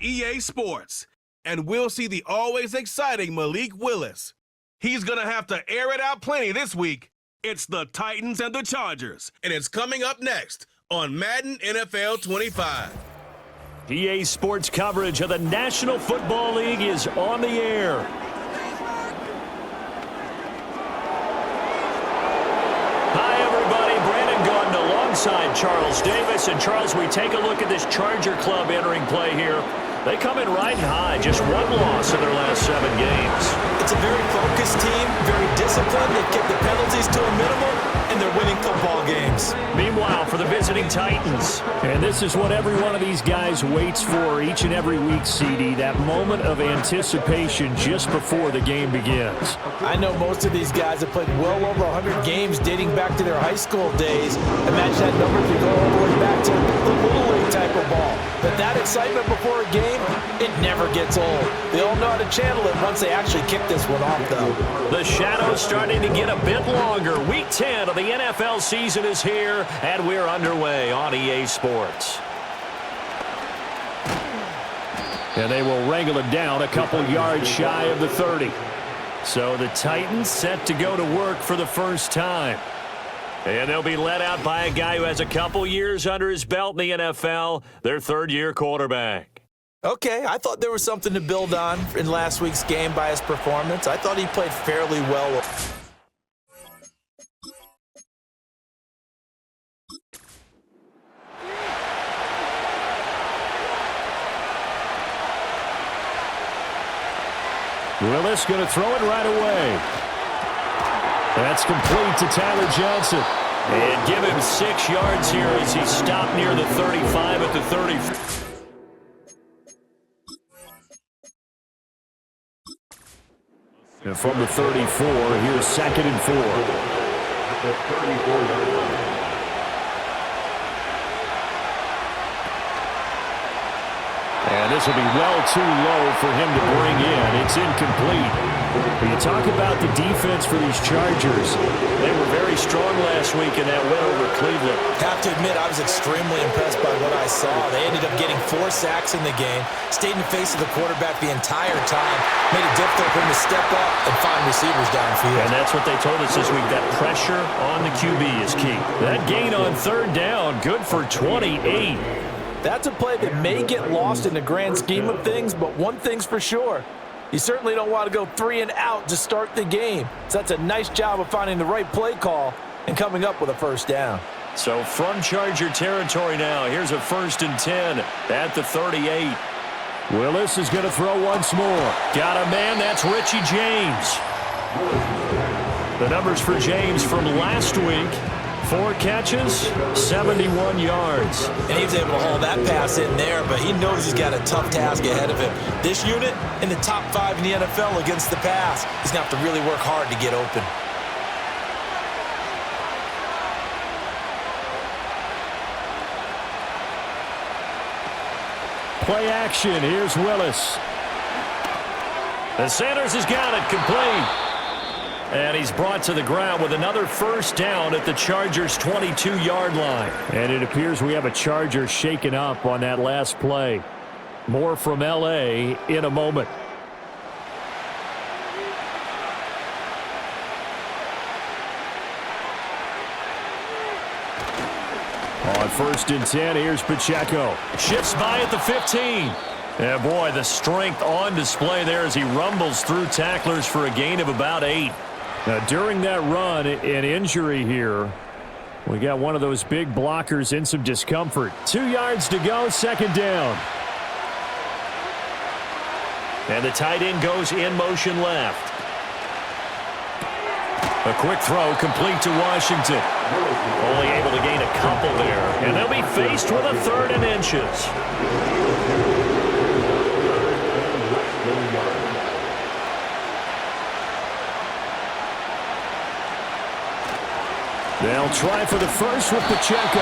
EA Sports. And we'll see the always exciting Malik Willis. He's going to have to air it out plenty this week. It's the Titans and the Chargers, and it's coming up next on Madden NFL 25. EA Sports coverage of the National Football League is on the air. Hi, everybody. Brandon Gordon alongside Charles Davis. And, Charles, we take a look at this Charger club entering play here. They come in riding high, just one loss in their last 7 games. It's a very focused team, very disciplined. They've kept the penalties to a minimum, and they're winning football games. Meanwhile, for the visiting Titans. And this is what every one of these guys waits for each and every week, CD, that moment of anticipation just before the game begins. I know most of these guys have played well over 100 games dating back to their high school days. Imagine that number could go all the way back to the Little League type of ball. But that excitement before a game, it never gets old. They all know how to channel it once they actually kick this one off, though. The shadow's starting to get a bit longer. Week 10 of the NFL season is here, and we're underway on EA Sports. And they will wrangle it down a couple yards shy of the 30. So the Titans set to go to work for the first time. And they'll be led out by a guy who has a couple years under his belt in the NFL, their third-year quarterback. Okay, I thought there was something to build on in last week's game by his performance. I thought he played fairly well. Willis going to throw it right away. That's complete to Tyler Johnson. And give him 6 yards here as he stopped near the 35 at the 30. And from the 34, here's 2nd and 4. And this will be well too low for him to bring in. It's incomplete. When you talk about the defense for these Chargers, they were very strong last week in that win over Cleveland. Have to admit, I was extremely impressed by what I saw. They ended up getting 4 sacks in the game, stayed in the face of the quarterback the entire time, made it difficult for him to step up and find receivers downfield. And that's what they told us this week, that pressure on the QB is key. That gain on 3rd down, good for 28. That's a play that may get lost in the grand scheme of things, but one thing's for sure. You certainly don't want to go 3 and out to start the game. So that's a nice job of finding the right play call and coming up with a first down. So from Charger territory now, here's a 1st and 10 at the 38. Willis is going to throw once more. Got a man, that's Richie James. The numbers for James from last week. 4 catches, 71 yards. And he was able to haul that pass in there, but he knows he's got a tough task ahead of him. This unit in the top 5 in the NFL against the pass. He's going to have to really work hard to get open. Play action. Here's Willis. The Sanders has got it complete. And he's brought to the ground with another first down at the Chargers' 22-yard line. And it appears we have a Charger shaken up on that last play. More from L.A. in a moment. On 1st and 10, here's Pacheco. Shifts by at the 15. And boy, the strength on display there as he rumbles through tacklers for a gain of about 8. Now, during that run, an injury here. We got one of those big blockers in some discomfort. 2 yards to go, 2nd down. And the tight end goes in motion left. A quick throw complete to Washington. Only able to gain a couple there. And they'll be faced with a 3rd and inches. They'll try for the first with Pacheco.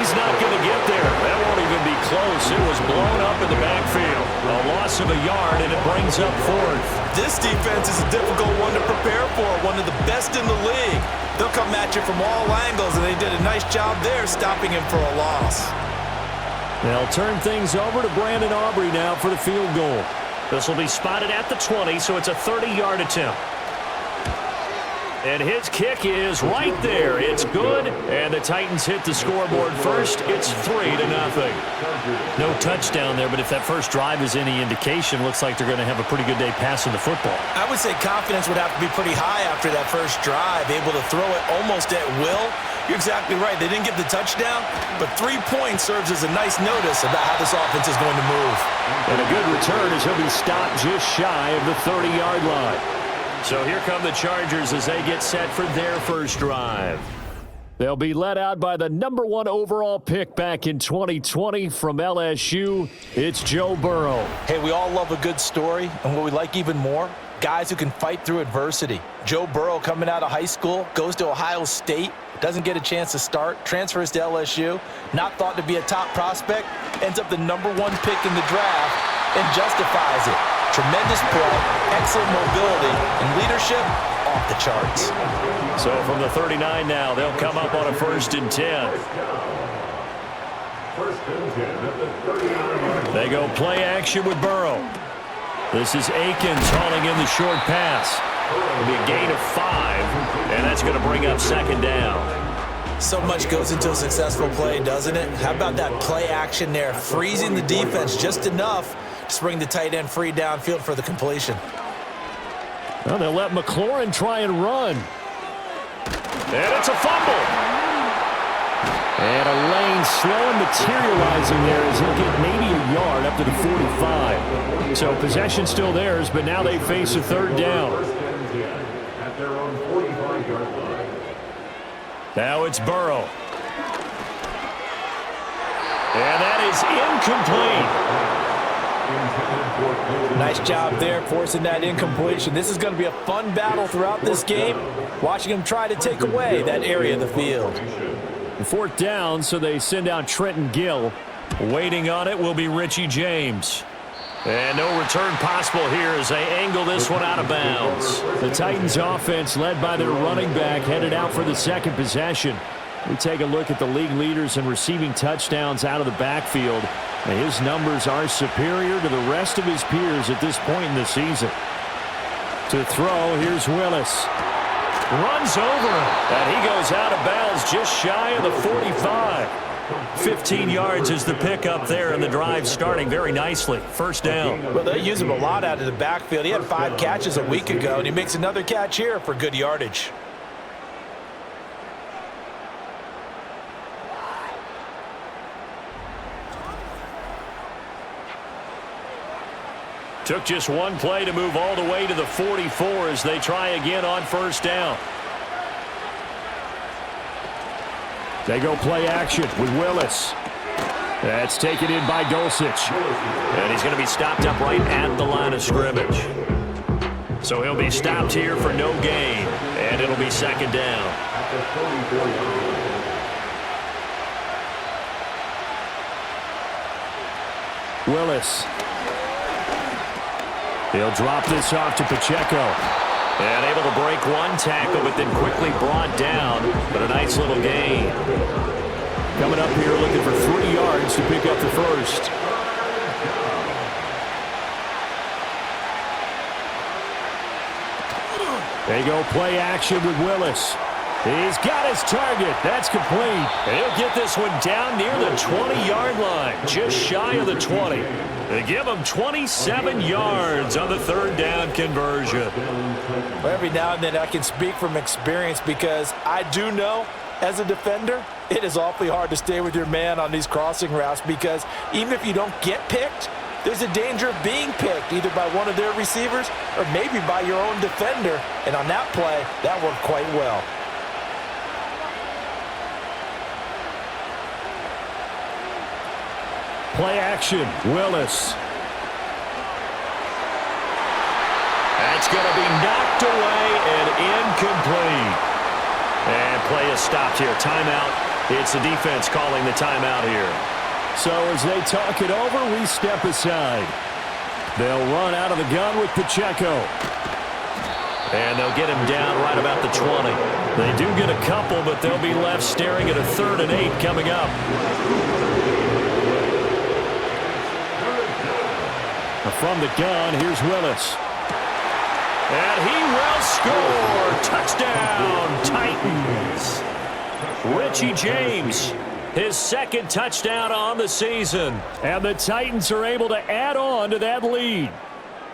He's not going to get there. That won't even be close. It was blown up in the backfield. A loss of a yard, and it brings up 4th. This defense is a difficult one to prepare for, one of the best in the league. They'll come at you from all angles, and they did a nice job there stopping him for a loss. They'll turn things over to Brandon Aubrey now for the field goal. This will be spotted at the 20, so it's a 30-yard attempt. And his kick is right there. It's good, and the Titans hit the scoreboard first. It's 3-0. No touchdown there, but if that first drive is any indication, looks like they're going to have a pretty good day passing the football. I would say confidence would have to be pretty high after that first drive, able to throw it almost at will. You're exactly right. They didn't get the touchdown, but 3 points serves as a nice notice about how this offense is going to move. And a good return as he'll be stopped just shy of the 30-yard line. So here come the Chargers as they get set for their first drive. They'll be led out by the #1 overall pick back in 2020 from LSU. It's Joe Burrow. Hey, we all love a good story, and what we like even more, guys who can fight through adversity. Joe Burrow coming out of high school, goes to Ohio State, doesn't get a chance to start, transfers to LSU, not thought to be a top prospect, ends up the #1 pick in the draft, and justifies it. Tremendous play, excellent mobility, and leadership off the charts. So from the 39 now, they'll come up on a 1st and 10. They go play action with Burrow. This is Akins hauling in the short pass. It'll be a gain of 5, and that's going to bring up 2nd down. So much goes into a successful play, doesn't it? How about that play action there, freezing the defense just enough to bring the tight end free downfield for the completion. Well, they'll let McLaurin try and run. And it's a fumble. And a lane slow and materializing there as he'll get maybe a yard up to the 45. So possession still theirs, but now they face a 3rd down. Now it's Burrow. And that is incomplete. Nice job there forcing that incompletion. This is going to be a fun battle throughout this game, watching him try to take away that area of the field. 4th down, so they send out Trenton Gill. Waiting on it will be Richie James. And no return possible here as they angle this one out of bounds. The Titans offense led by their running back headed out for the 2nd possession. We take a look at the league leaders in receiving touchdowns out of the backfield. His numbers are superior to the rest of his peers at this point in the season. To throw, here's Willis. Runs over him, and he goes out of bounds just shy of the 45. 15 yards is the pickup there, and the drive starting very nicely. 1st down. Well, they use him a lot out of the backfield. He had 5 catches a week ago, and he makes another catch here for good yardage. Took just one play to move all the way to the 44 as they try again on 1st down. They go play action with Willis. That's taken in by Dulcich. And he's going to be stopped up right at the line of scrimmage. So he'll be stopped here for no gain. And it'll be 2nd down. Willis. He'll drop this off to Pacheco. And able to break one tackle, but then quickly brought down. But a nice little gain. Coming up here looking for 3 yards to pick up the 1st. They go play action with Willis. He's got his target. That's complete. He'll get this one down near the 20-yard line, just shy of the 20. They give him 27 yards on the 3rd down conversion. Well, every now and then I can speak from experience because I do know as a defender, it is awfully hard to stay with your man on these crossing routes because even if you don't get picked, there's a danger of being picked either by one of their receivers or maybe by your own defender. And on that play, that worked quite well. Play action, Willis. That's going to be knocked away and incomplete. And play is stopped here. Timeout. It's the defense calling the timeout here. So as they talk it over, we step aside. They'll run out of the gun with Pacheco. And they'll get him down right about the 20. They do get a couple, but they'll be left staring at a 3rd and 8 coming up. From the gun, here's Willis. And he will score. Touchdown, Titans. Richie James, his second touchdown on the season. And the Titans are able to add on to that lead.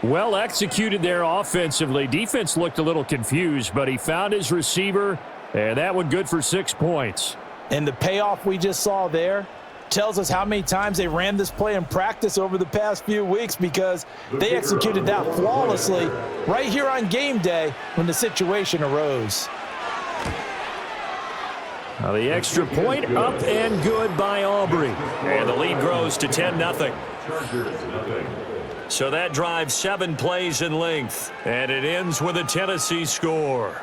Well executed there offensively. Defense looked a little confused, but he found his receiver, and that one good for 6 points. And the payoff we just saw there tells us how many times they ran this play in practice over the past few weeks, because they executed that flawlessly right here on game day when the situation arose. Now the extra point up and good by Aubrey. And the lead grows to 10-0. So that drive 7 plays in length, and it ends with a Tennessee score.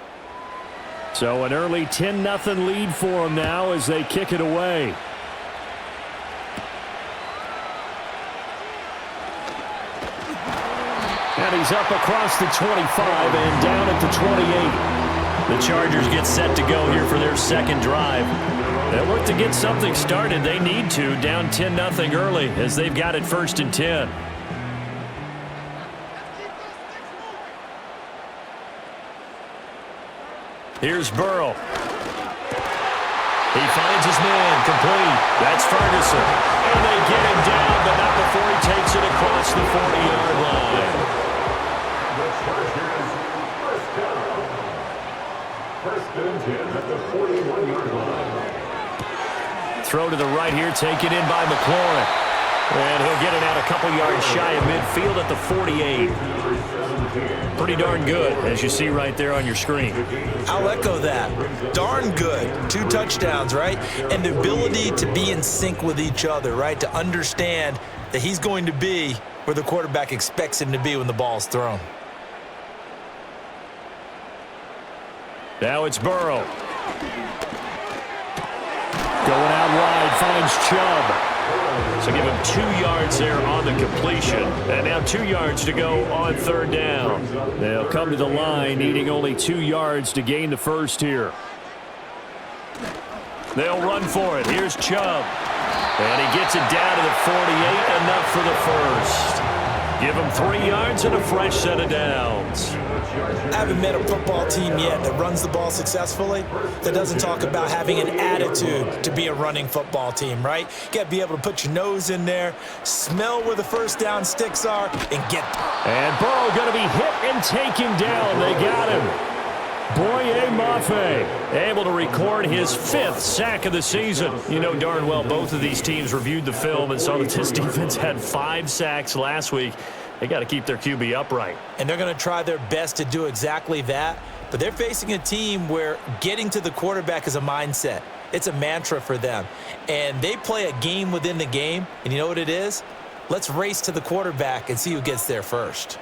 So an early 10-0 lead for them now as they kick it away. And he's up across the 25 and down at the 28. The Chargers get set to go here for their second drive. They'll look to get something started. They need to, down 10-0 early as they've got it 1st and 10. Here's Burrow. He finds his man, complete. That's Ferguson. And they get him down, but not before he takes it across the 40-yard line. Throw to the right here, taken in by McLaurin. And he'll get it out a couple yards shy of midfield at the 48. Pretty darn good, as you see right there on your screen. I'll echo that. Darn good. 2 touchdowns, right? And the ability to be in sync with each other, right? To understand that he's going to be where the quarterback expects him to be when the ball's thrown. Now it's Burrow. Going out wide, finds Chubb. So give him 2 yards there on the completion. And now 2 yards to go on 3rd down. They'll come to the line, needing only 2 yards to gain the first here. They'll run for it. Here's Chubb. And he gets it down to the 48, enough for the first. Give him 3 yards and a fresh set of downs. I haven't met a football team yet that runs the ball successfully that doesn't talk about having an attitude to be a running football team, right? You got to be able to put your nose in there, smell where the first down sticks are, and get them. And Burrow going to be hit and taken down. They got him. Boye Mafe able to record his 5th sack of the season. You know darn well both of these teams reviewed the film and saw that this defense had 5 sacks last week. They got to keep their QB upright. And they're going to try their best to do exactly that. But they're facing a team where getting to the quarterback is a mindset. It's a mantra for them. And they play a game within the game. And you know what it is? Let's race to the quarterback and see who gets there first.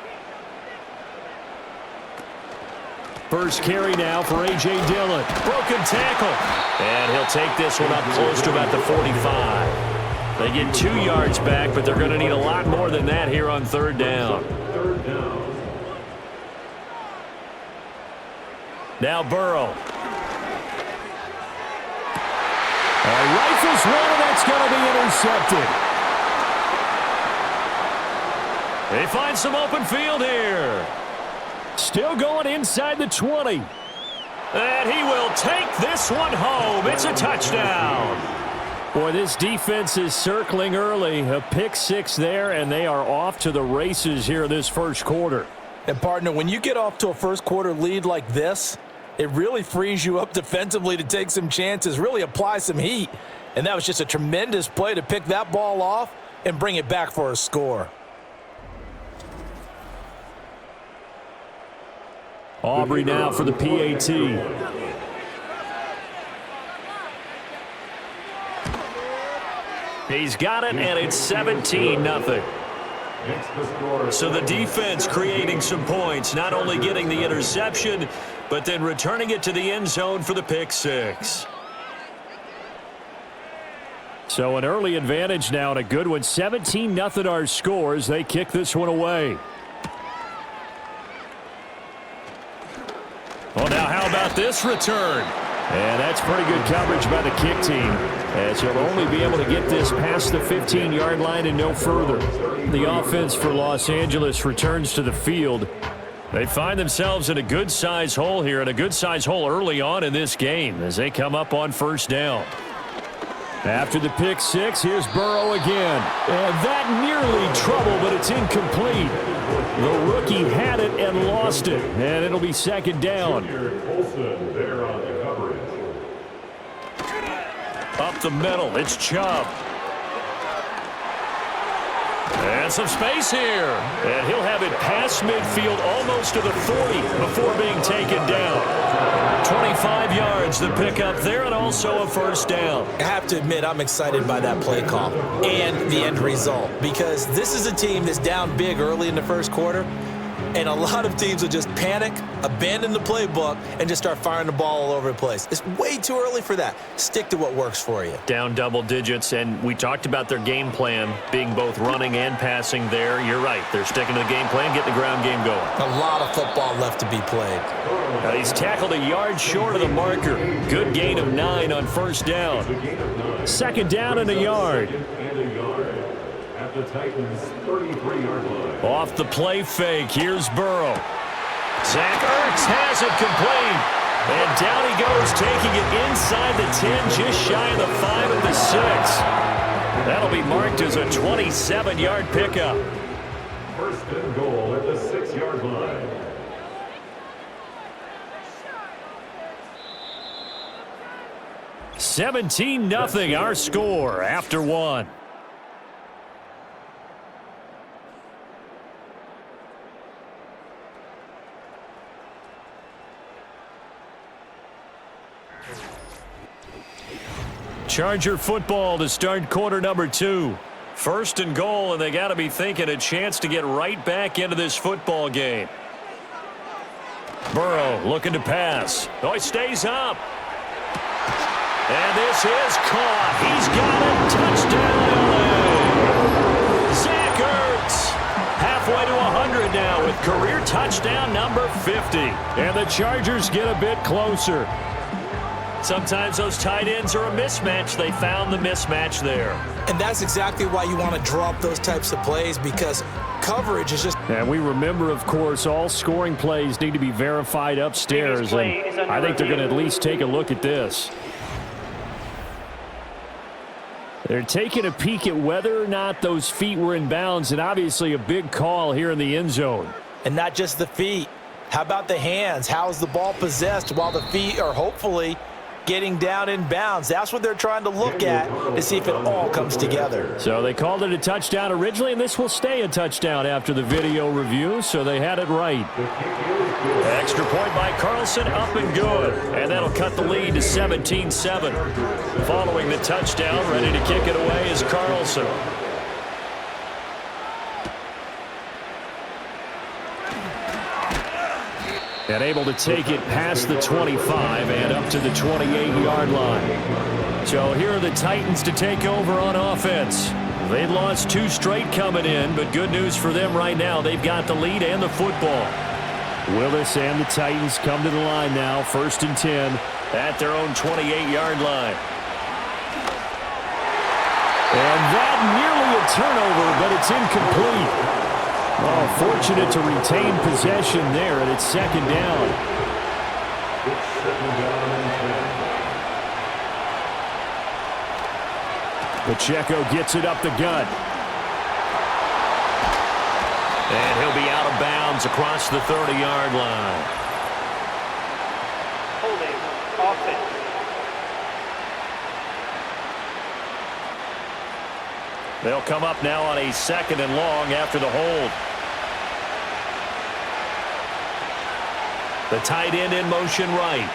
First carry now for A.J. Dillon. Broken tackle. And he'll take this one up close to about the 45. They get 2 yards back, but they're going to need a lot more than that here on 3rd down. Now Burrow. Rifles one, and that's going to be intercepted. They find some open field here. Still going inside the 20. And he will take this one home. It's a touchdown. Boy, this defense is circling early. A pick 6 there, and they are off to the races here this first quarter. And, partner, when you get off to a first quarter lead like this, it really frees you up defensively to take some chances, really apply some heat. And that was just a tremendous play to pick that ball off and bring it back for a score. Aubrey now for the PAT. He's got it, and it's 17-0. So the defense creating some points, not only getting the interception, but then returning it to the end zone for the pick 6. So an early advantage now, and a good one. 17-0 our scores. They kick this one away. Well, now how about this return? And that's pretty good coverage by the kick team, as he'll only be able to get this past the 15-yard line and no further. The offense for Los Angeles returns to the field. They find themselves in a good-size hole here, and a good-size hole early on in this game as they come up on first down. After the pick six, here's Burrow again. And that nearly trouble, but it's incomplete. The rookie had it and lost it, and it'll be second down. Up the middle, it's Chubb. And some space here. And he'll have it past midfield almost to the 40 before being taken down. 25 yards the pickup there, and also a first down. I have to admit, I'm excited by that play call and the end result, because this is a team that's down big early in the first quarter, and a lot of teams will just panic, abandon the playbook, and just start firing the ball all over the place. It's way too early for that. Stick to what works for you. Down double digits, and we talked about their game plan being both running and passing there. You're right. They're sticking to the game plan, getting the ground game going. A lot of football left to be played. Now he's tackled a yard short of the marker. Good gain of 9 on first down. Second down and a yard. At the Titans' 33-yard line. Off the play fake, here's Burrow. Zach Ertz has it complete. And down he goes, taking it inside the 10, just shy of the 5 of the 6. That'll be marked as a 27-yard pickup. First and goal at the 6-yard line. $17-0 our score after one. Charger football to start quarter number 2. First and goal, and they got to be thinking a chance to get right back into this football game. Burrow looking to pass. Oh, he stays up. And this is caught. He's got it. Touchdown, LA. Zach Ertz. Halfway to 100 now with career touchdown number 50. And the Chargers get a bit closer. Sometimes those tight ends are a mismatch. They found the mismatch there. And that's exactly why you want to draw up those types of plays, because coverage is just... And we remember, of course, all scoring plays need to be verified upstairs. And I think they're going to at least take a look at this. They're taking a peek at whether or not those feet were in bounds, and obviously a big call here in the end zone. And not just the feet. How about the hands? How is the ball possessed while the feet are hopefully getting down in bounds? That's what they're trying to look at to see if it all comes together. So they called it a touchdown originally, and this will stay a touchdown after the video review, so they had it right. Extra point by Carlson, up and good. And that'll cut the lead to 17-7. Following the touchdown, ready to kick it away is Carlson. And able to take it past the 25 and up to the 28-yard line. So here are the Titans to take over on offense. They'd lost 2 straight coming in, but good news for them right now. They've got the lead and the football. Willis and the Titans come to the line now, 1st and 10 at their own 28-yard line. And that nearly a turnover, but it's incomplete. Oh, fortunate to retain possession there, and it's second down. Pacheco gets it up the gut. And he'll be out of bounds across the 30-yard line. Holding offense. They'll come up now on a 2nd and long after the hold. The tight end in motion right.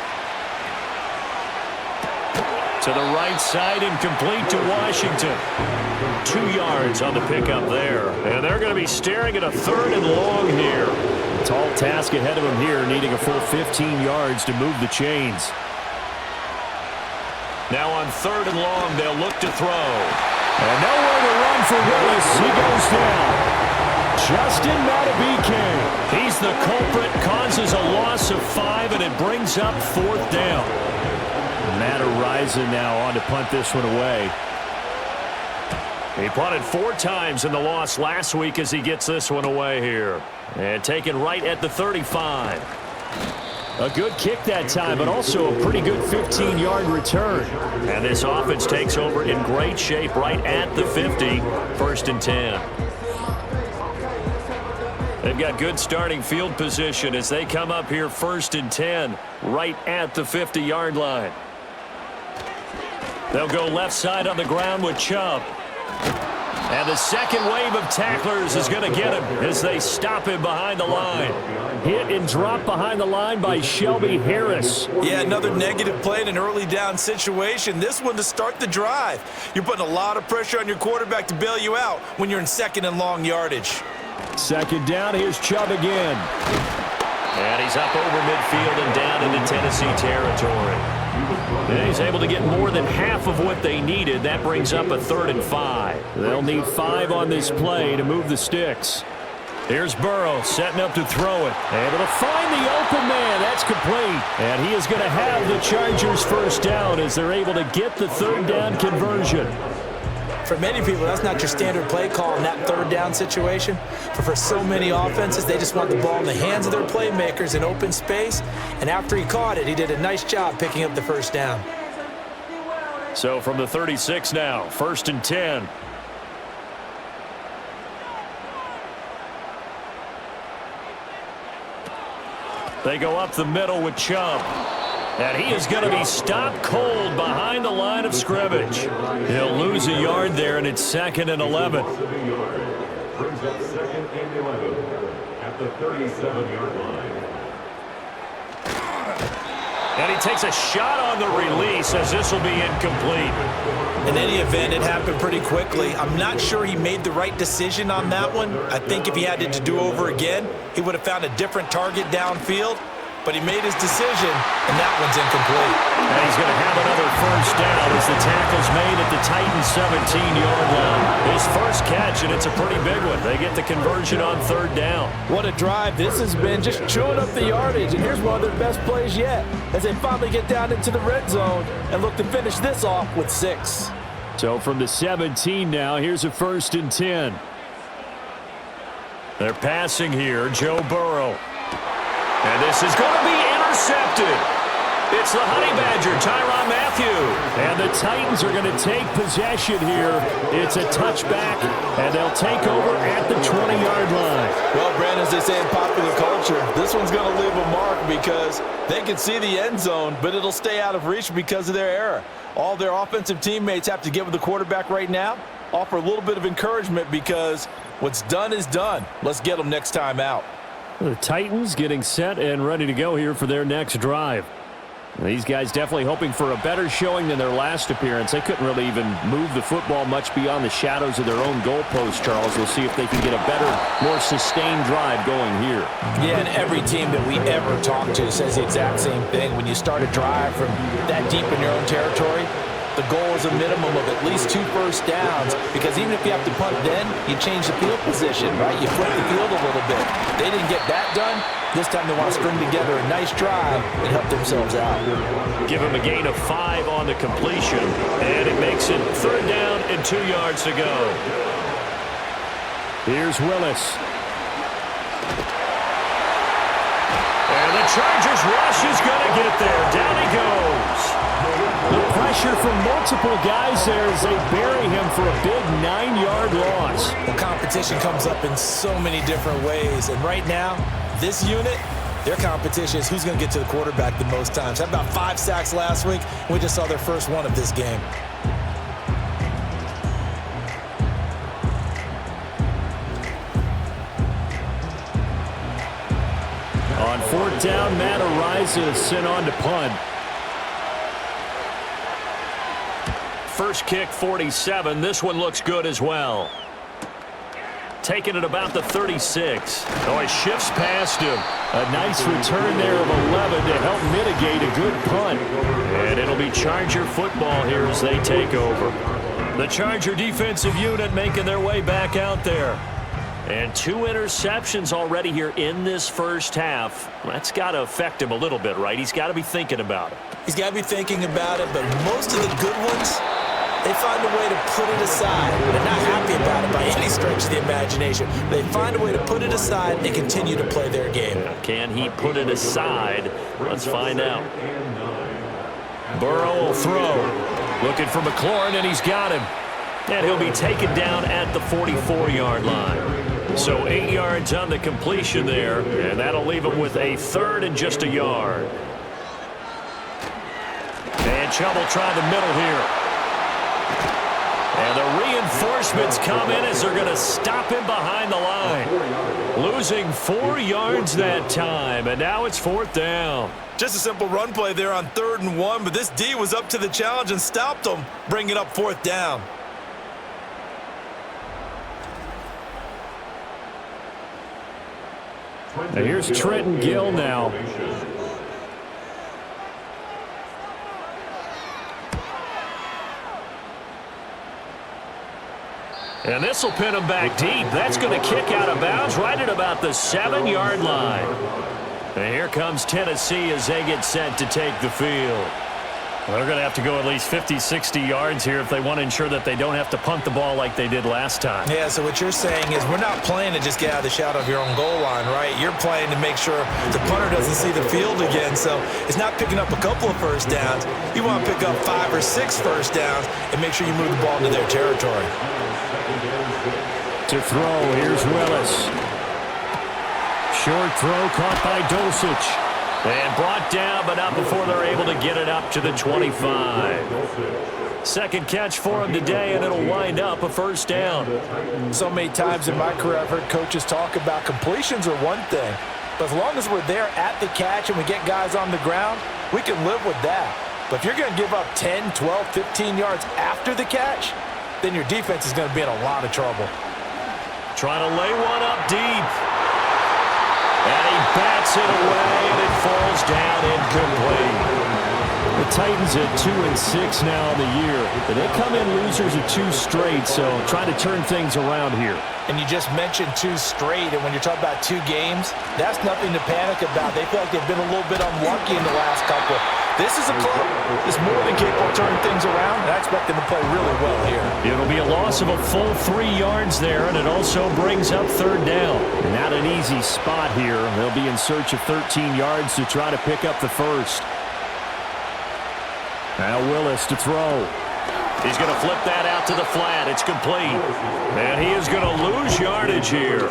To the right side and complete to Washington. 2 yards on the pickup there. And they're going to be staring at a 3rd and long here. Tall task ahead of them here, needing a full 15 yards to move the chains. Now on 3rd and long, they'll look to throw. And nowhere to run for Willis. He goes down. Justin Madubuike. He's the culprit, causes a loss of 5, and it brings up 4th down. Matt Araiza now on to punt this one away. He punted 4 times in the loss last week as he gets this one away here. And taken right at the 35. A good kick that time, but also a pretty good 15-yard return. And this offense takes over in great shape right at the 50, 1st and 10. They've got good starting field position as they come up here 1st and 10, right at the 50-yard line. They'll go left side on the ground with Chubb. And the second wave of tacklers is going to get him as they stop him behind the line. Hit and drop behind the line by Shelby Harris. Yeah, another negative play in an early down situation. This one to start the drive. You're putting a lot of pressure on your quarterback to bail you out when you're in 2nd and long yardage. 2nd down, here's Chubb again. And he's up over midfield and down into Tennessee territory. And he's able to get more than half of what they needed. That brings up a 3rd and 5. They'll need 5 on this play to move the sticks. Here's Burrow setting up to throw it. Able to find the open man. That's complete. And he is going to have the Chargers 1st down as they're able to get the 3rd down conversion. For many people, that's not your standard play call in that 3rd down situation. But for so many offenses, they just want the ball in the hands of their playmakers in open space. And after he caught it, he did a nice job picking up the 1st down. So from the 36 now, 1st and 10. They go up the middle with Chubb. And he is going to be stopped cold behind the line of scrimmage. He'll lose a yard there, and it's 2nd and 11. Brings up 2nd and 11 at the 37-yard line. And he takes a shot on the release as this will be incomplete. In any event, it happened pretty quickly. I'm not sure he made the right decision on that one. I think if he had it to do over again, he would have found a different target downfield. But he made his decision, and that one's incomplete. And he's going to have another 1st down as the tackle's made at the Titans' 17-yard line. His first catch, and it's a pretty big one. They get the conversion on 3rd down. What a drive this has been, just chewing up the yardage. And here's one of their best plays yet as they finally get down into the red zone and look to finish this off with 6. So from the 17 now, here's a 1st and 10. They're passing here, Joe Burrow. And this is going to be intercepted. It's the Honey Badger, Tyrann Mathieu. And the Titans are going to take possession here. It's a touchback, and they'll take over at the 20-yard line. Well, Brandon, as they say in popular culture, this one's going to leave a mark because they can see the end zone, but it'll stay out of reach because of their error. All their offensive teammates have to give the quarterback right now, offer a little bit of encouragement because what's done is done. Let's get them next time out. The Titans getting set and ready to go here for their next drive. These guys definitely hoping for a better showing than their last appearance. They couldn't really even move the football much beyond the shadows of their own goalpost, Charles. We'll see if they can get a better, more sustained drive going here. Yeah, and every team that we ever talk to says the exact same thing. When you start a drive from that deep in your own territory, the goal is a minimum of at least 2 first downs, because even if you have to punt then, you change the field position, right? You flip the field a little bit. They didn't get that done. This time they want to string together a nice drive and help themselves out. Give them a gain of 5 on the completion, and it makes it 3rd down and 2 yards to go. Here's Willis. And the Chargers rush is going to get there. Down he goes. The pressure from multiple guys there as they bury him for a big 9-yard loss. The competition comes up in so many different ways, and right now, this unit, their competition is who's going to get to the quarterback the most times. Had about 5 sacks last week. We just saw their first one of this game. On 4th down, Matt Araiza is sent on to punt. First kick, 47. This one looks good as well. Taking it about the 36. Oh, he shifts past him. A nice return there of 11 to help mitigate a good punt. And it'll be Charger football here as they take over. The Charger defensive unit making their way back out there. And 2 interceptions already here in this first half. That's got to affect him a little bit, right? He's got to be thinking about it. He's got to be thinking about it, but most of the good ones, they find a way to put it aside. They're not happy about it by any stretch of the imagination. They find a way to put it aside and continue to play their game. Can he put it aside? Let's find out. Burrow will throw. Looking for McLaurin, and he's got him. And he'll be taken down at the 44-yard line. So 8 yards on the completion there, and that'll leave him with a 3rd and just a yard. And Chubb will try the middle here. And the reinforcements come in as they're going to stop him behind the line. Losing 4 yards that time, and now it's 4th down. Just a simple run play there on 3rd and 1, but this D was up to the challenge and stopped him, bringing up 4th down. Now here's Trenton Gill now. And this will pin him back deep. That's going to kick out of bounds right at about the 7-yard line. And here comes Tennessee as they get set to take the field. Well, they're going to have to go at least 50, 60 yards here if they want to ensure that they don't have to punt the ball like they did last time. Yeah, so what you're saying is we're not playing to just get out of the shadow of your own goal line, right? You're playing to make sure the punter doesn't see the field again. So it's not picking up a couple of first downs. You want to pick up 5 or 6 first downs and make sure you move the ball into their territory. To throw, here's Willis. Short throw caught by Dulcich. And brought down, but not before they're able to get it up to the 25. Second catch for him today, and it'll wind up a first down. So many times in my career I've heard coaches talk about completions are one thing, but as long as we're there at the catch and we get guys on the ground, we can live with that. But if you're going to give up 10, 12, 15 yards after the catch, then your defense is going to be in a lot of trouble. Trying to lay one up deep. And he bats it away, and it falls down incomplete. The Titans at 2-6 now in the year. But they come in losers of 2 straight, so trying to turn things around here. And you just mentioned 2 straight, and when you're talking about 2 games, that's nothing to panic about. They feel like they've been a little bit unlucky in the last couple. This is a club that's more than capable of turning things around, and I expect them to play really well here. It'll be a loss of a full 3 yards there, and it also brings up 3rd down. Not an easy spot here. They'll be in search of 13 yards to try to pick up the first. Now Willis to throw. He's going to flip that out to the flat. It's complete. And he is going to lose yardage here.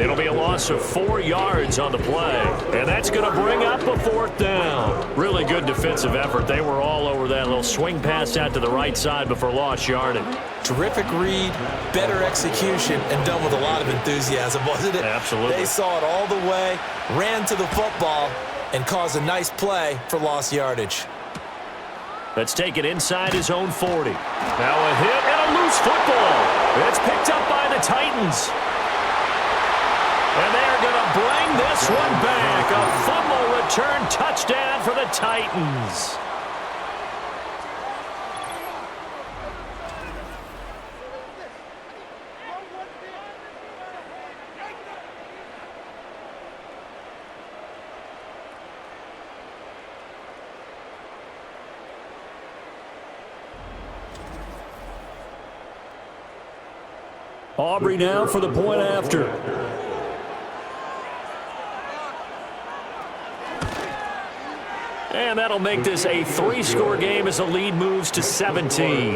It'll be a loss of 4 yards on the play. And that's going to bring up a 4th down. Really good defensive effort. They were all over that little swing pass out to the right side before lost yardage. Terrific read, better execution, and done with a lot of enthusiasm, wasn't it? Absolutely. They saw it all the way, ran to the football, and caused a nice play for lost yardage. Let's take it inside his own 40. Now a hit and a loose football. It's picked up by the Titans. And they're going to bring this one back. A fumble return touchdown for the Titans. Aubrey now for the point after. And that'll make this a 3-score game as the lead moves to 17.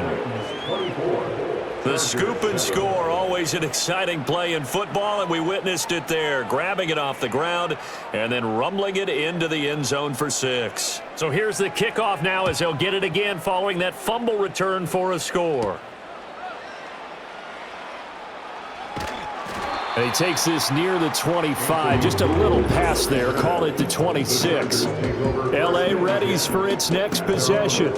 The scoop and score, always an exciting play in football, and we witnessed it there, grabbing it off the ground and then rumbling it into the end zone for 6. So here's the kickoff now as they'll get it again following that fumble return for a score. And he takes this near the 25, just a little pass there, call it the 26. L.A. readies for its next possession.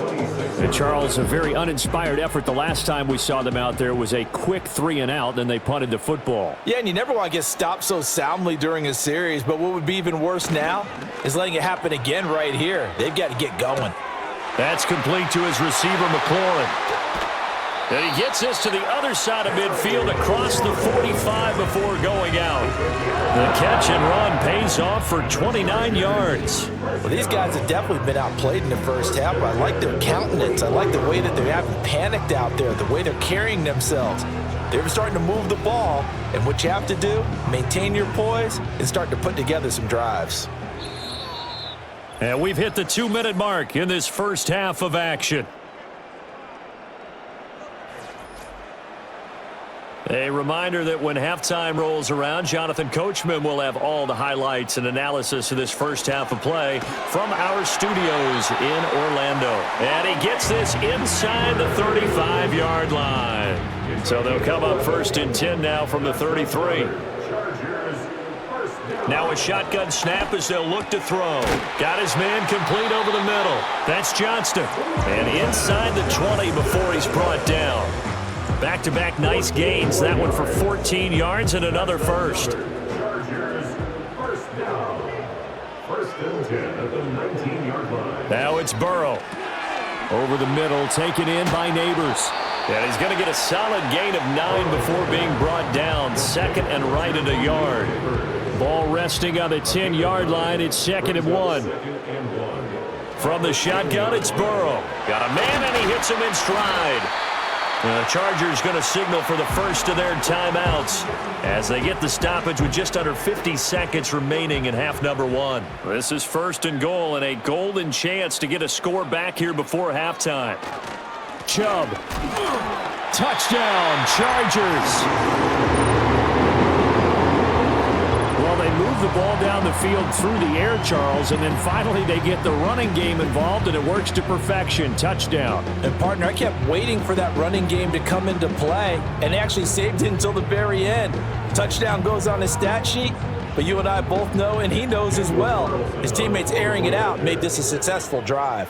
And Charles, a very uninspired effort the last time we saw them out there was a quick 3-and-out, then they punted the football. Yeah, and you never want to get stopped so soundly during a series, but what would be even worse now is letting it happen again right here. They've got to get going. That's complete to his receiver, McLaurin. And he gets this to the other side of midfield across the 45 before going out. The catch and run pays off for 29 yards. Well, these guys have definitely been outplayed in the first half. I like their countenance. I like the way that they haven't panicked out there, the way they're carrying themselves. They're starting to move the ball, and what you have to do, maintain your poise and start to put together some drives. And we've hit the 2-minute mark in this first half of action. A reminder that when halftime rolls around, Jonathan Coachman will have all the highlights and analysis of this first half of play from our studios in Orlando. And he gets this inside the 35-yard line. So they'll come up 1st and 10 now from the 33. Now a shotgun snap as they'll look to throw. Got his man complete over the middle. That's Johnston. And inside the 20 before he's brought down. Back-to-back nice gains. That one for 14 yards and another first. First and 10 at the 19-yard line. Now it's Burrow. Over the middle, taken in by Neighbors. And he's going to get a solid gain of 9 before being brought down. 2nd and right at a yard. Ball resting on the 10-yard line. It's 2nd and 1. From the shotgun, it's Burrow. Got a man, and he hits him in stride. The Chargers going to signal for the first of their timeouts as they get the stoppage with just under 50 seconds remaining in half number 1. This is 1st and goal and a golden chance to get a score back here before halftime. Chubb. Touchdown, Chargers. Well, they move the ball down the field through the air, Charles, and then finally they get the running game involved, and it works to perfection. Touchdown. And, partner, I kept waiting for that running game to come into play, and actually saved it until the very end. Touchdown goes on his stat sheet, but you and I both know, and he knows as well, his teammates airing it out made this a successful drive.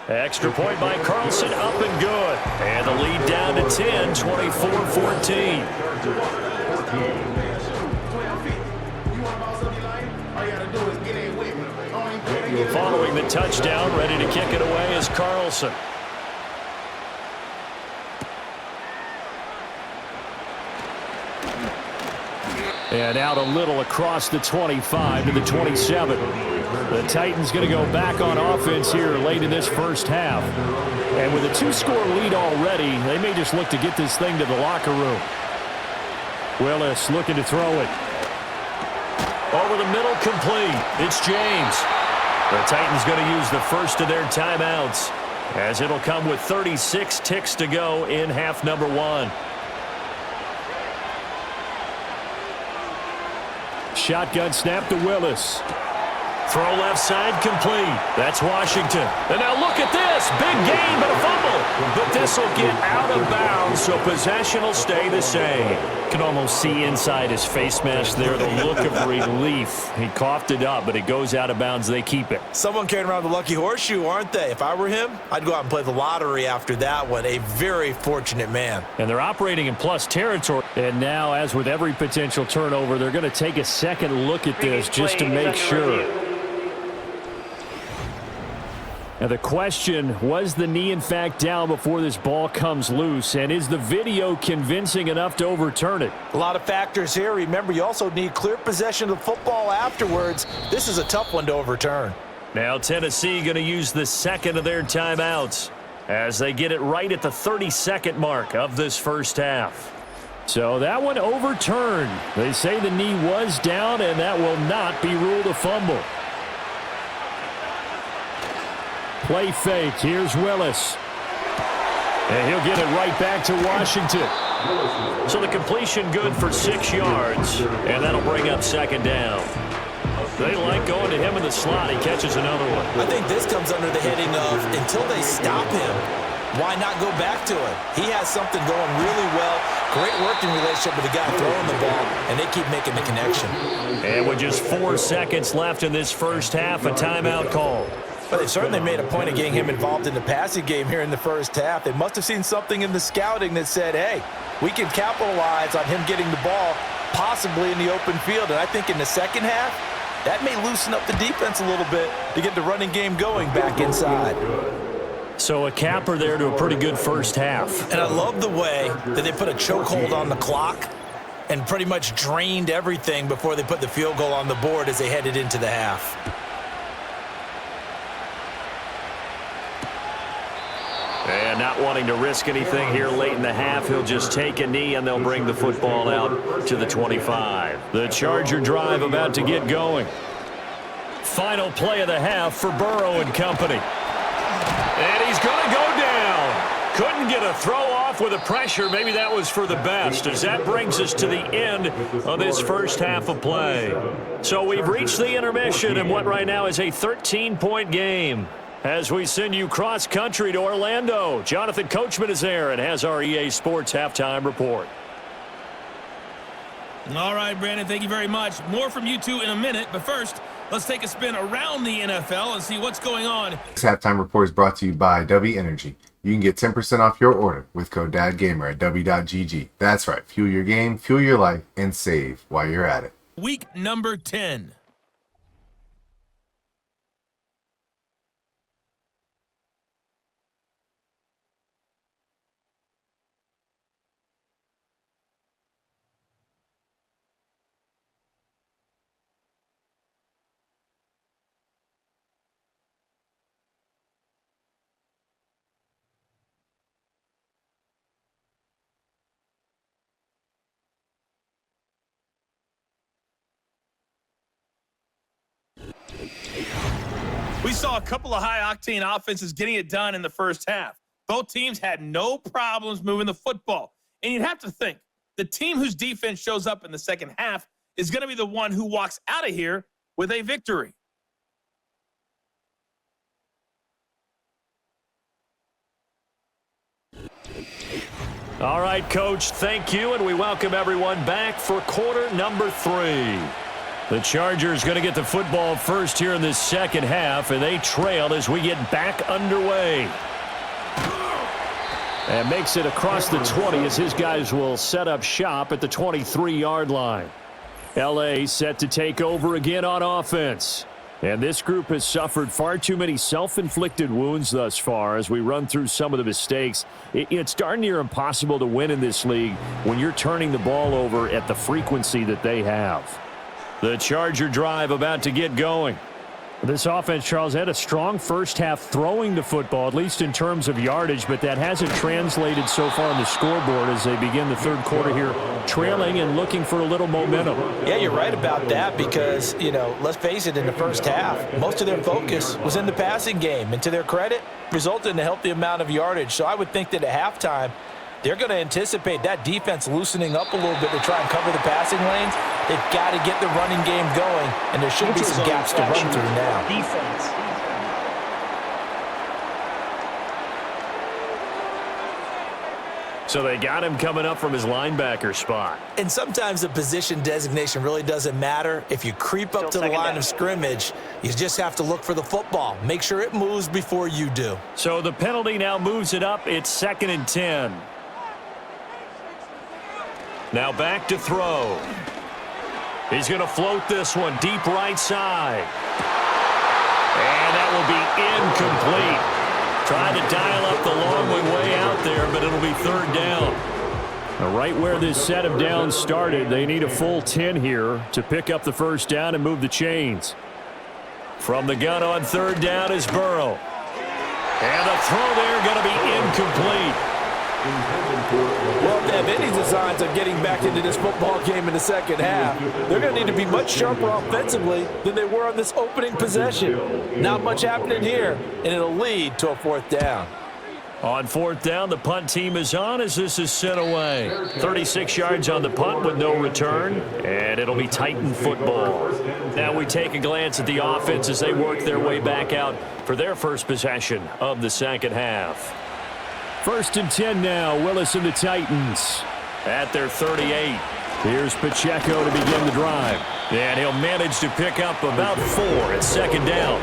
Extra point by Carlson, up and good. And the lead down to 10, 24-14. Following the touchdown, ready to kick it away is Carlson. And out a little across the 25 to the 27. The Titans going to go back on offense here late in this first half. And with a 2-score lead already, they may just look to get this thing to the locker room. Willis looking to throw it. Over the middle, complete. It's James. The Titans going to use the first of their timeouts, as it'll come with 36 ticks to go in half number 1. Shotgun snap to Willis. Throw left side, complete. That's Washington. And now look at this. Big gain, but a fumble. But this will get out of bounds, so possession will stay the same. Can almost see inside his face mask there the look of relief. He coughed it up, but it goes out of bounds. They keep it. Someone carrying around the lucky horseshoe, aren't they? If I were him, I'd go out and play the lottery after that one. A very fortunate man. And they're operating in plus territory. And now, as with every potential turnover, they're going to take a second look at this just to make sure. Now the question, was the knee in fact down before this ball comes loose? And is the video convincing enough to overturn it? A lot of factors here. Remember, you also need clear possession of the football afterwards. This is a tough one to overturn. Now Tennessee going to use the second of their timeouts as they get it right at the 32nd mark of this first half. So that one overturned. They say the knee was down, and that will not be ruled a fumble. Play fake. Here's Willis. And he'll get it right back to Washington. So the completion good for 6 yards, and that'll bring up second down. They like going to him in the slot. He catches another one. I think this comes under the heading of until they stop him, why not go back to it? He has something going really well. Great working relationship with the guy throwing the ball, and they keep making the connection. And with just 4 seconds left in this first half, a timeout call. But they certainly made a point of getting him involved in the passing game here in the first half. They must have seen something in the scouting that said, hey, we can capitalize on him getting the ball possibly in the open field. And I think in the second half, That may loosen up the defense a little bit to get the running game going back inside. So a capper there to a pretty good first half. And I love the way that they put a chokehold on the clock and pretty much drained everything before they put the field goal on the board as they headed into the half. And not wanting to risk anything here late in the half, he'll just take a knee and they'll bring the football out to the 25. The Charger drive about to get going. Final play of the half for Burrow and company. And he's going to go down. Couldn't get a throw off with the pressure. Maybe that was for the best, as that brings us to the end of this first half of play. So we've reached the intermission in what right now is a 13-point game. As we send you cross-country to Orlando, Jonathan Coachman is there and has our EA Sports halftime report. All right, Brandon, thank you very much. More from you two in a minute, but first, let's take a spin around the NFL and see what's going on. This halftime report is brought to you by W Energy. You can get 10% off your order with code DADGAMER at W.GG. That's right, fuel your game, fuel your life, and save while you're at it. Week number 10. We saw a couple of high-octane offenses getting it done in the first half. Both teams had no problems moving the football. And you'd have to think, the team whose defense shows up in the second half is going to be the one who walks out of here with a victory. All right, Coach, thank you, and we welcome everyone back for quarter number 3. The Chargers going to get the football first here in this second half, and they trail as we get back underway. And makes it across the 20 as his guys will set up shop at the 23-yard line. L.A. set to take over again on offense. And this group has suffered far too many self-inflicted wounds thus far as we run through some of the mistakes. It's darn near impossible to win in this league when you're turning the ball over at the frequency that they have. The Charger drive about to get going. This offense, Charles, had a strong first half throwing the football, at least in terms of yardage, but that hasn't translated so far on the scoreboard as they begin the third quarter here, trailing and looking for a little momentum. Yeah, you're right about that because, let's face it, in the first half, most of their focus was in the passing game, and to their credit, resulted in a healthy amount of yardage. So I would think that at halftime, they're going to anticipate that defense loosening up a little bit to try and cover the passing lanes. They've got to get the running game going, and there should be some gaps to run through now. Defense. So they got him coming up from his linebacker spot. And sometimes the position designation really doesn't matter. If you creep up to the line of scrimmage, you just have to look for the football. Make sure it moves before you do. So the penalty now moves it up. It's 2nd and 10. Now back to throw. He's going to float this one deep right side. And that will be incomplete. Trying to dial up the long way out there, but it'll be 3rd down. Now right where this set of downs started, they need a full 10 here to pick up the first down and move the chains. From the gun on 3rd down is Burrow. And the throw there going to be incomplete. Well, if they have any designs of getting back into this football game in the second half, they're going to need to be much sharper offensively than they were on this opening possession. Not much happening here, and it'll lead to a 4th down. On 4th down, the punt team is on as this is sent away. 36 yards on the punt with no return, and it'll be Titan football. Now we take a glance at the offense as they work their way back out for their first possession of the second half. 1st and 10 now, Willis and the Titans at their 38. Here's Pacheco to begin the drive. And he'll manage to pick up about 4 at 2nd down.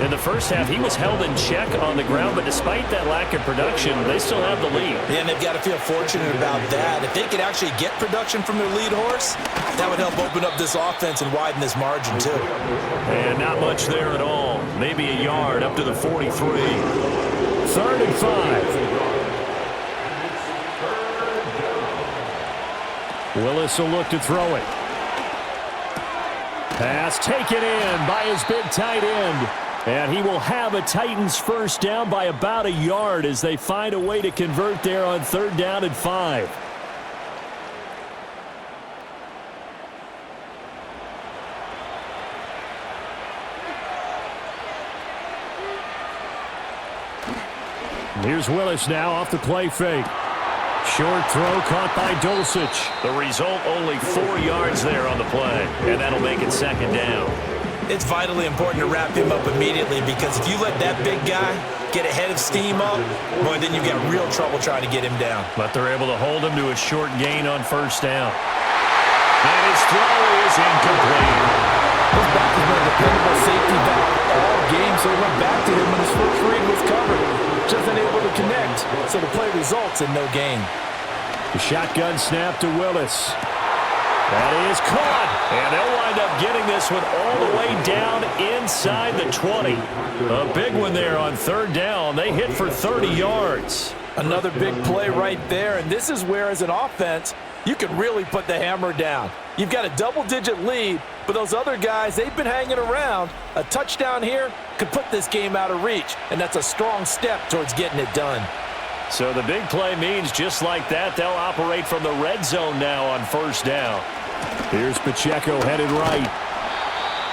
In the first half, he was held in check on the ground, but despite that lack of production, they still have the lead. Yeah, and they've got to feel fortunate about that. If they could actually get production from their lead horse, that would help open up this offense and widen this margin, too. And not much there at all. Maybe a yard up to the 43. 3rd and 5. Willis will look to throw it. Pass taken in by his big tight end. And he will have a Titans first down by about a yard as they find a way to convert there on 3rd down and 5. Here's Willis now off the play fake. Short throw caught by Dulcich. The result, only 4 yards there on the play, and that'll make it 2nd down. It's vitally important to wrap him up immediately because if you let that big guy get a head of steam up, boy, then you've got real trouble trying to get him down. But they're able to hold him to a short gain on 1st down. And his throw is incomplete. His back has been a dependable safety valve all game, so he went back to him when his first read was covered. Just unable to connect, so the play results in no gain. The shotgun snap to Willis. That is caught, and they'll wind up getting this one all the way down inside the 20. A big one there on 3rd down. They hit for 30 yards. Another big play right there, and this is where, as an offense, you can really put the hammer down. You've got a double-digit lead, but those other guys, they've been hanging around. A touchdown here could put this game out of reach, and that's a strong step towards getting it done. So the big play means just like that, they'll operate from the red zone now on 1st down. Here's Pacheco headed right.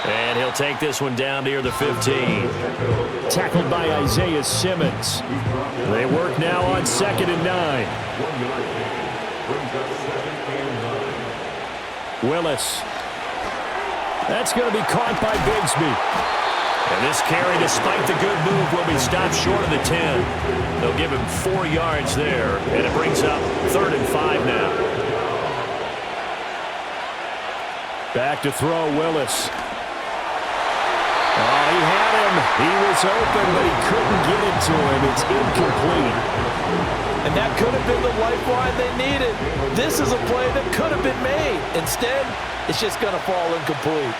And he'll take this one down near the 15. Tackled by Isaiah Simmons. They work now on 2nd and 9. Willis. That's going to be caught by Bigsby. And this carry, despite the good move, will be stopped short of the 10. They'll give him 4 yards there, and it brings up 3rd and 5 now. Back to throw, Willis. Oh, he had him. He was open, but he couldn't get it to him. It's incomplete. And that could have been the lifeline they needed. This is a play that could have been made. Instead, it's just going to fall incomplete.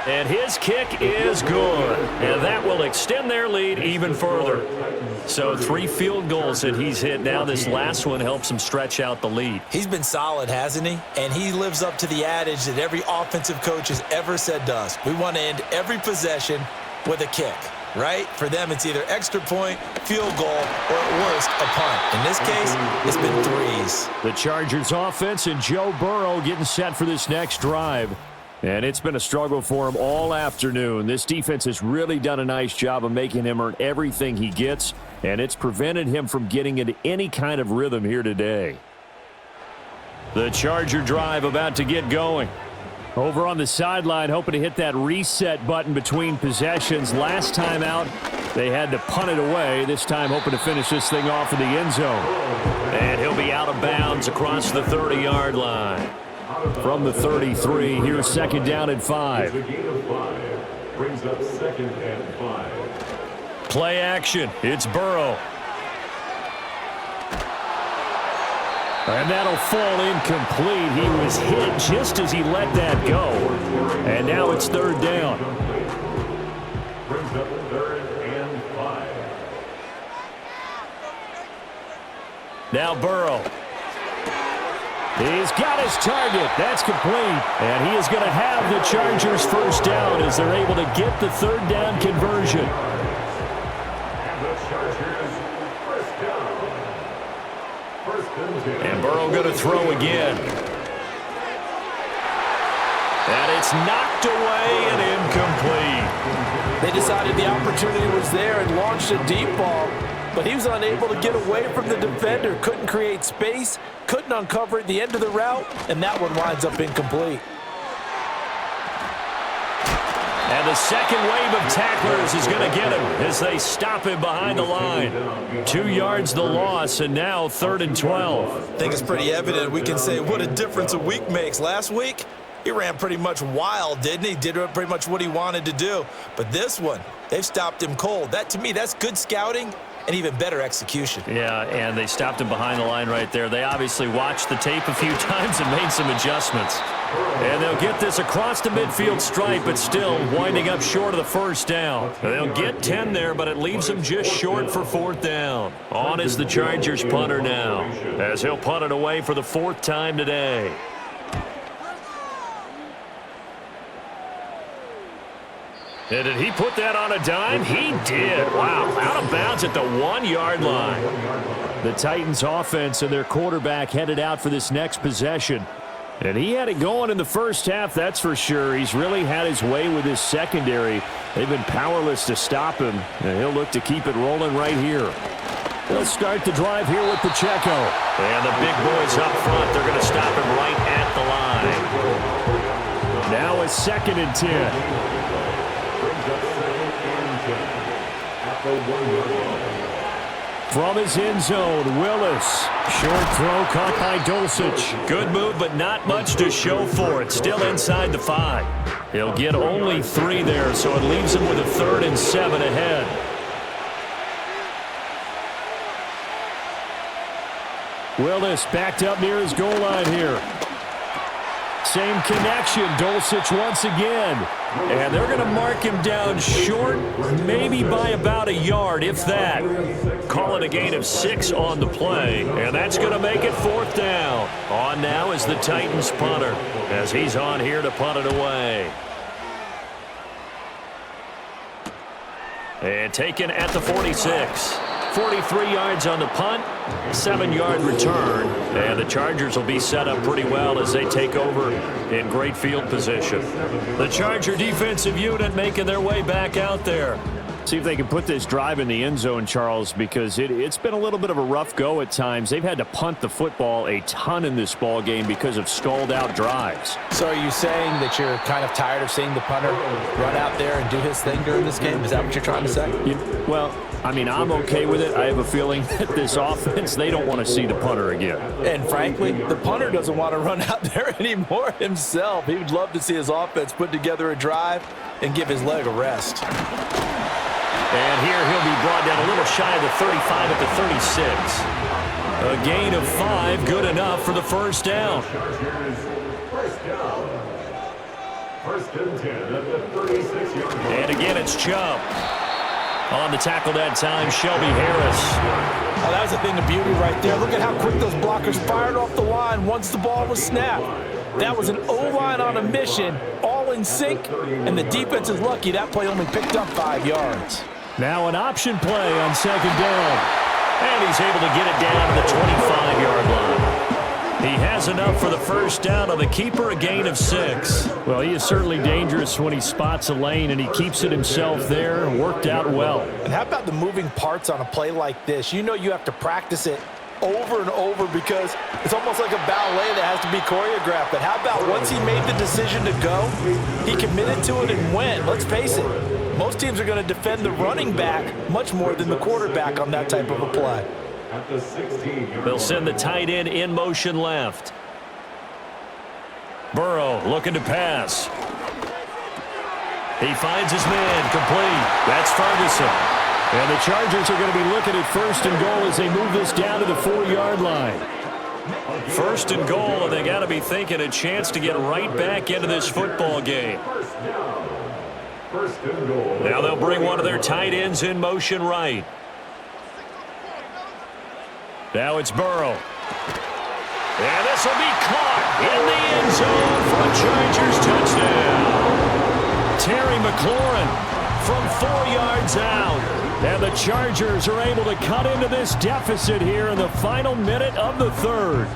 And his kick is good. And that will extend their lead even further. So 3 field goals that he's hit now. This last one helps him stretch out the lead. He's been solid, hasn't he? And he lives up to the adage that every offensive coach has ever said to us. We want to end every possession with a kick, right? For them, it's either extra point, field goal, or at worst, a punt. In this case, it's been 3s. The Chargers offense and Joe Burrow getting set for this next drive. And it's been a struggle for him all afternoon. This defense has really done a nice job of making him earn everything he gets, and it's prevented him from getting into any kind of rhythm here today. The Charger drive about to get going. Over on the sideline, hoping to hit that reset button between possessions. Last time out, they had to punt it away. This time, hoping to finish this thing off in the end zone. And he'll be out of bounds across the 30-yard line. From the 33, here's 2nd down and 5. Brings up 2nd and 5. Play action. It's Burrow. And that'll fall incomplete. He was hit just as he let that go. And now it's 3rd down. Brings up 3rd and 5. Now Burrow. He's got his target. That's complete. And he is going to have the Chargers first down as they're able to get the 3rd down conversion. And the Chargers first down. And Burrow going to throw again. And it's knocked away and incomplete. They decided the opportunity was there and launched a deep ball, but he was unable to get away from the defender, couldn't create space, couldn't uncover at the end of the route, and that one winds up incomplete. And the second wave of tacklers is going to get him as they stop him behind the line. 2 yards the loss, and now 3rd and 12. I think it's pretty evident. We can say what a difference a week makes. Last week, he ran pretty much wild, didn't he? Did pretty much what he wanted to do. But this one, they've stopped him cold. That, to me, that's good scouting and even better execution. Yeah, and they stopped him behind the line right there. They obviously watched the tape a few times and made some adjustments. And they'll get this across the midfield stripe, but still winding up short of the first down. They'll get 10 there, but it leaves them just short for fourth down. On is the Chargers punter now, as he'll punt it away for the fourth time today. And did he put that on a dime? He did. Wow, out of bounds at the 1-yard line. The Titans offense and their quarterback headed out for this next possession. And he had it going in the first half, that's for sure. He's really had his way with his secondary. They've been powerless to stop him, and he'll look to keep it rolling right here. They'll start the drive here with Pacheco. And the big boys up front, they're going to stop him right at the line. Now it's 2nd and 10. From his end zone, Willis. Short throw caught by Dulcich. Good move, but not much to show for it. Still inside the 5. He'll get only 3 there, so it leaves him with a 3rd and 7 ahead. Willis backed up near his goal line here. Same connection, Dulcich once again. And they're going to mark him down short, maybe by about a yard, if that. Call it a gain of 6 on the play, and that's going to make it 4th down. On now is the Titans punter, as he's on here to punt it away. And taken at the 46. 43 yards on the punt, 7-yard return, and the Chargers will be set up pretty well as they take over in great field position. The Charger defensive unit making their way back out there. See if they can put this drive in the end zone, Charles, because it's been a little bit of a rough go at times. They've had to punt the football a ton in this ball game because of stalled-out drives. So are you saying that you're kind of tired of seeing the punter run out there and do his thing during this game? Is that what you're trying to say? Well, I mean, I'm okay with it. I have a feeling that this offense, they don't want to see the punter again. And frankly, the punter doesn't want to run out there anymore himself. He would love to see his offense put together a drive and give his leg a rest. And here he'll be brought down a little shy of the 35 at the 36. A gain of 5, good enough for the first down. First and 10 at the 36-yard line. And again, it's Chubb. On the tackle that time, Shelby Harris. Oh, that was a thing of beauty right there. Look at how quick those blockers fired off the line once the ball was snapped. That was an O-line on a mission, all in sync, and the defense is lucky that play only picked up 5 yards. Now an option play on 2nd down. And he's able to get it down to the 25-yard line. He has enough for the first down on the keeper, a gain of 6. Well, he is certainly dangerous when he spots a lane, and he keeps it himself there. Worked out well. And how about the moving parts on a play like this? You know you have to practice it over and over because it's almost like a ballet that has to be choreographed. But how about once he made the decision to go, he committed to it and went. Let's face it, most teams are going to defend the running back much more than the quarterback on that type of a play. At the 16. They'll send the tight end in motion left. Burrow looking to pass. He finds his man, complete. That's Ferguson. And the Chargers are going to be looking at 1st and goal as they move this down to the 4-yard line. 1st and goal, and they got to be thinking a chance to get right back into this football game. First and goal. Now they'll bring one of their tight ends in motion right. Now it's Burrow. And this will be caught in the end zone for a Chargers touchdown. Terry McLaurin from 4 yards out. And the Chargers are able to cut into this deficit here in the final minute of the 3rd.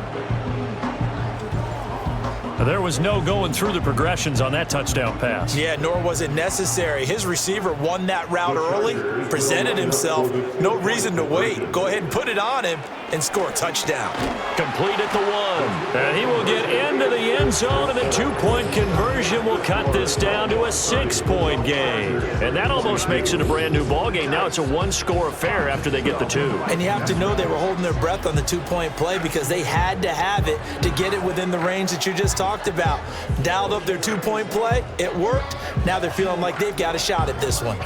There was no going through the progressions on that touchdown pass. Yeah, nor was it necessary. His receiver won that route early, presented himself. No reason to wait. Go ahead and put it on him and score a touchdown. Complete at the 1. And he will get into the end zone, and the 2-point conversion will cut this down to a 6-point game. And that almost makes it a brand new ball game. Now it's a 1-score affair after they get the 2. And you have to know they were holding their breath on the 2-point play because they had to have it to get it within the range that you just talked talked about. Dialed up their two-point play. It worked. Now they're feeling like they've got a shot at this one.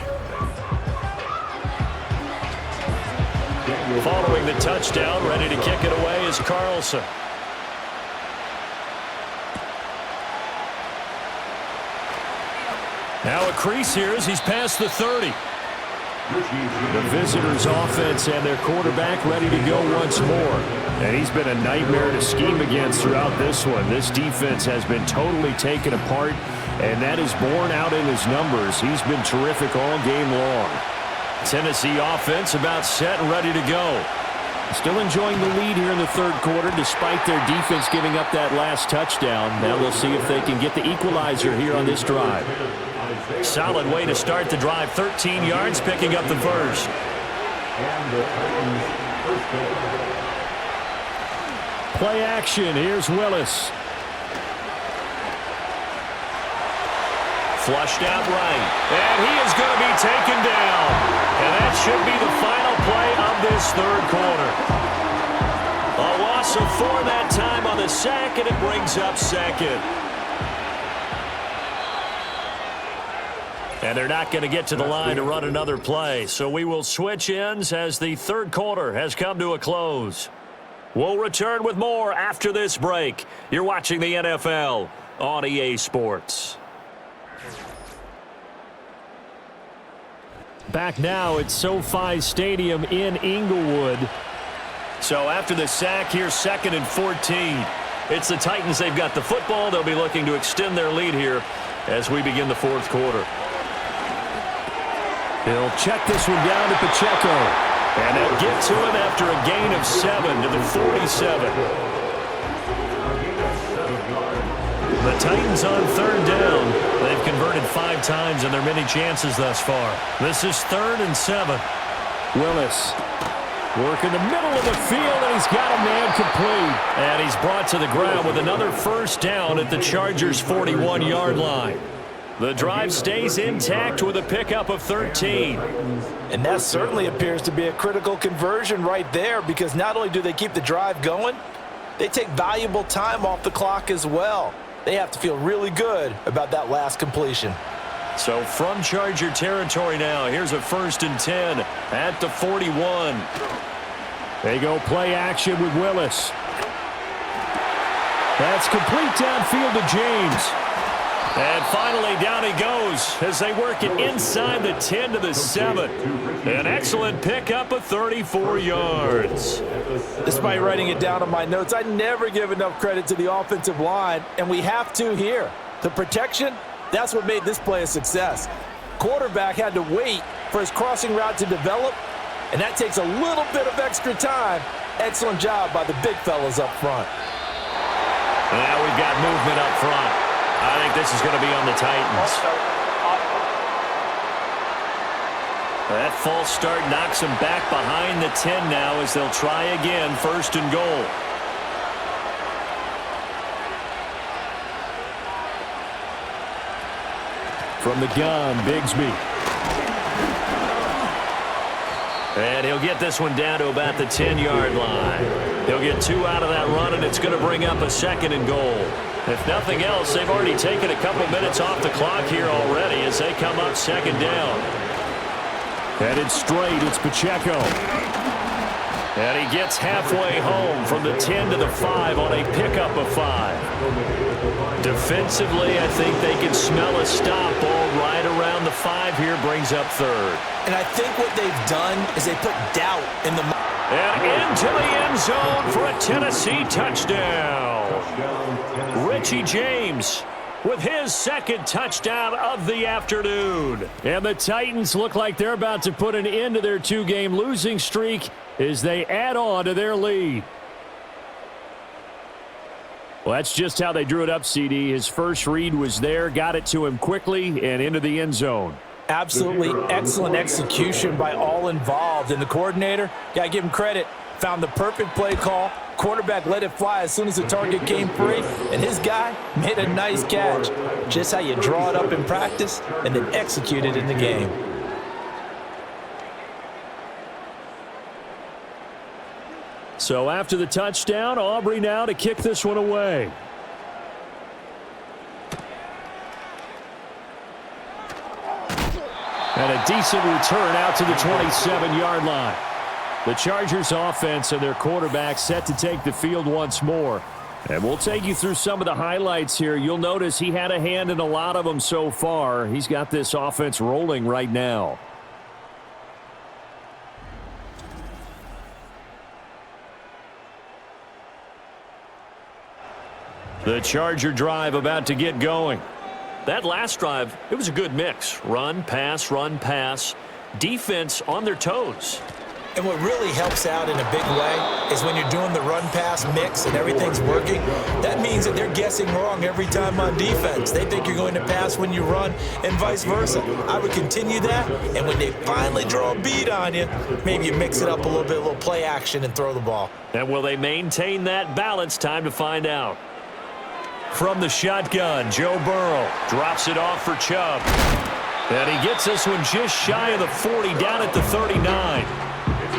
Following the touchdown, ready to kick it away is Carlson. Now a crease here as he's past the 30. The visitors' offense and their quarterback ready to go once more. And he's been a nightmare to scheme against throughout this one. This defense has been totally taken apart, and that is borne out in his numbers. He's been terrific all game long. Tennessee offense about set and ready to go. Still enjoying the lead here in the third quarter despite their defense giving up that last touchdown. Now they'll see if they can get the equalizer here on this drive. Solid way to start the drive. 13 yards, picking up the first. Play action. Here's Willis. Flushed out right. And he is going to be taken down. And that should be the final play of this third quarter. A loss of 4 that time on the sack, and it brings up second. And they're not going to get to the line to run another play. So we will switch ends as the third quarter has come to a close. We'll return with more after this break. You're watching the NFL on EA Sports. Back now at SoFi Stadium in Inglewood. So after the sack, here's 2nd and 14. It's the Titans. They've got the football. They'll be looking to extend their lead here as we begin the fourth quarter. He'll check this one down to Pacheco. And they'll get to him after a gain of 7 to the 47. The Titans on third down. They've converted 5 times in their many chances thus far. This is 3rd and 7. Willis working the middle of the field, and he's got a man complete. And he's brought to the ground with another first down at the Chargers' 41-yard line. The drive stays intact with a pickup of 13. And that certainly appears to be a critical conversion right there, because not only do they keep the drive going, they take valuable time off the clock as well. They have to feel really good about that last completion. So from Charger territory now, here's a 1st and 10 at the 41. They go play action with Willis. That's complete downfield to James. And finally down he goes as they work it inside the 10 to the 7. An excellent pickup of 34 yards. Despite writing it down on my notes, I never give enough credit to the offensive line, and we have to here. The protection, that's what made this play a success. Quarterback had to wait for his crossing route to develop, and that takes a little bit of extra time. Excellent job by the big fellas up front. Now we've got movement up front. I think this is going to be on the Titans. That false start knocks them back behind the 10 now as they'll try again, 1st and goal. From the gun, Bigsby. And he'll get this one down to about the 10-yard line. He'll get 2 out of that run, and it's going to bring up a 2nd and goal. If nothing else, they've already taken a couple minutes off the clock here already as they come up 2nd down. Headed straight, it's Pacheco. And he gets halfway home from the 10 to the 5 on a pickup of 5. Defensively, I think they can smell a stop ball right around the 5 here, brings up 3rd. And I think what they've done is they put doubt in the... And into the end zone for a Tennessee touchdown. Richie James with his 2nd touchdown of the afternoon. And the Titans look like they're about to put an end to their 2-game losing streak as they add on to their lead. Well, that's just how they drew it up, CD. His first read was there, got it to him quickly, and into the end zone. Absolutely excellent execution by all involved. And the coordinator, got to give him credit, found the perfect play call. Quarterback let it fly as soon as the target came free, and his guy made a nice catch. Just how you draw it up in practice and then execute it in the game. So after the touchdown, Aubrey now to kick this one away. decent return out to the 27-yard line. The Chargers offense and their quarterback set to take the field once more. And we'll take you through some of the highlights here. You'll notice he had a hand in a lot of them so far. He's got this offense rolling right now. The Charger drive about to get going. That last drive, it was a good mix. Run, pass, defense on their toes. And what really helps out in a big way is when you're doing the run-pass mix and everything's working, that means that they're guessing wrong every time on defense. They think you're going to pass when you run and vice versa. I would continue that, and when they finally draw a beat on you, maybe you mix it up a little play action and throw the ball. And will they maintain that balance? Time to find out. From the shotgun, Joe Burrow drops it off for Chubb. And he gets this one just shy of the 40, down at the 39.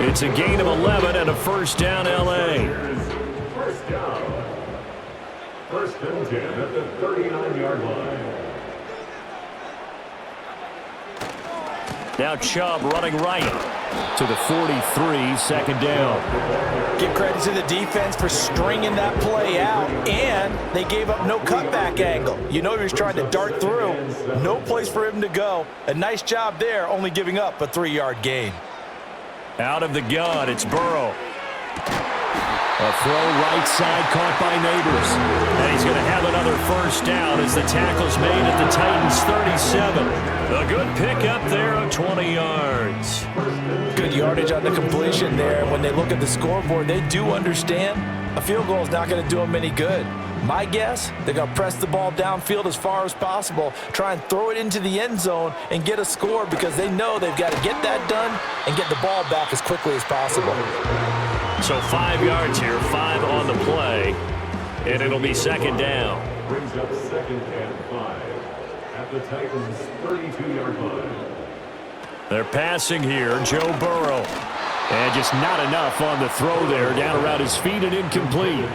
It's a gain of 11 and a first down, L.A. First down. First and 10 at the 39-yard line. Now Chubb running right to the 43, second down. Give credit to the defense for stringing that play out, and they gave up no cutback angle. You know he was trying to dart through. No place for him to go. A nice job there, only giving up a 3-yard gain. Out of the gun, it's Burrow. A throw right side caught by Neighbors. And he's going to have another first down as the tackle's made at the Titans' 37. A good pickup there of 20 yards. Good yardage on the completion there. When they look at the scoreboard, they do understand a field goal is not going to do them any good. My guess, they're going to press the ball downfield as far as possible, try and throw it into the end zone and get a score because they know they've got to get that done and get the ball back as quickly as possible. So 5 yards here, 5 on the play, and it'll be second down. Brings up second and 5 at the Titans' 32-yard line. They're passing here, Joe Burrow. And just not enough on the throw there, down around his feet and incomplete.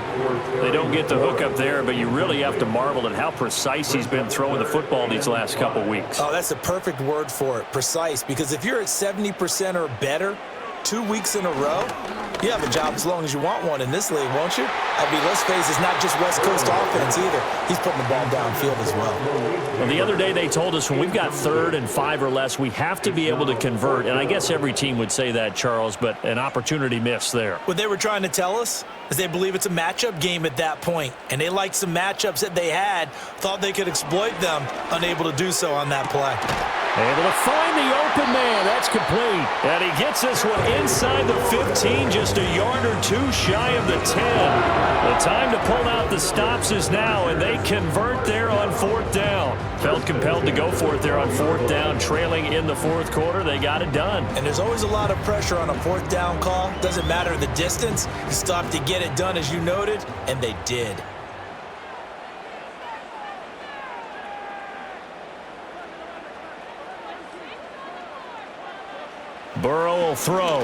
They don't get the hook up there, but you really have to marvel at how precise he's been throwing the football these last couple weeks. Oh, that's the perfect word for it, precise, because if you're at 70% or better 2 weeks in a row, you have a job as long as you want one in this league, won't you? I mean, let's face it, it's not just West Coast offense either. He's putting the ball downfield as well. Well, the other day they told us when we've got 3rd and 5 or less, we have to be able to convert. And I guess every team would say that, Charles, but an opportunity missed there. What they were trying to tell us is they believe it's a matchup game at that point, and they liked some matchups that they had, thought they could exploit them, unable to do so on that play. Able to find the open man. That's complete. And he gets this one inside the 15, just a yard or two shy of the 10. The time to pull out the stops is now, and they convert there on 4th down. Felt compelled to go for it there on 4th down, trailing in the 4th quarter. They got it done. And there's always a lot of pressure on a 4th down call. Doesn't matter the distance. You stop to get it done, as you noted, and they did. Burrow will throw.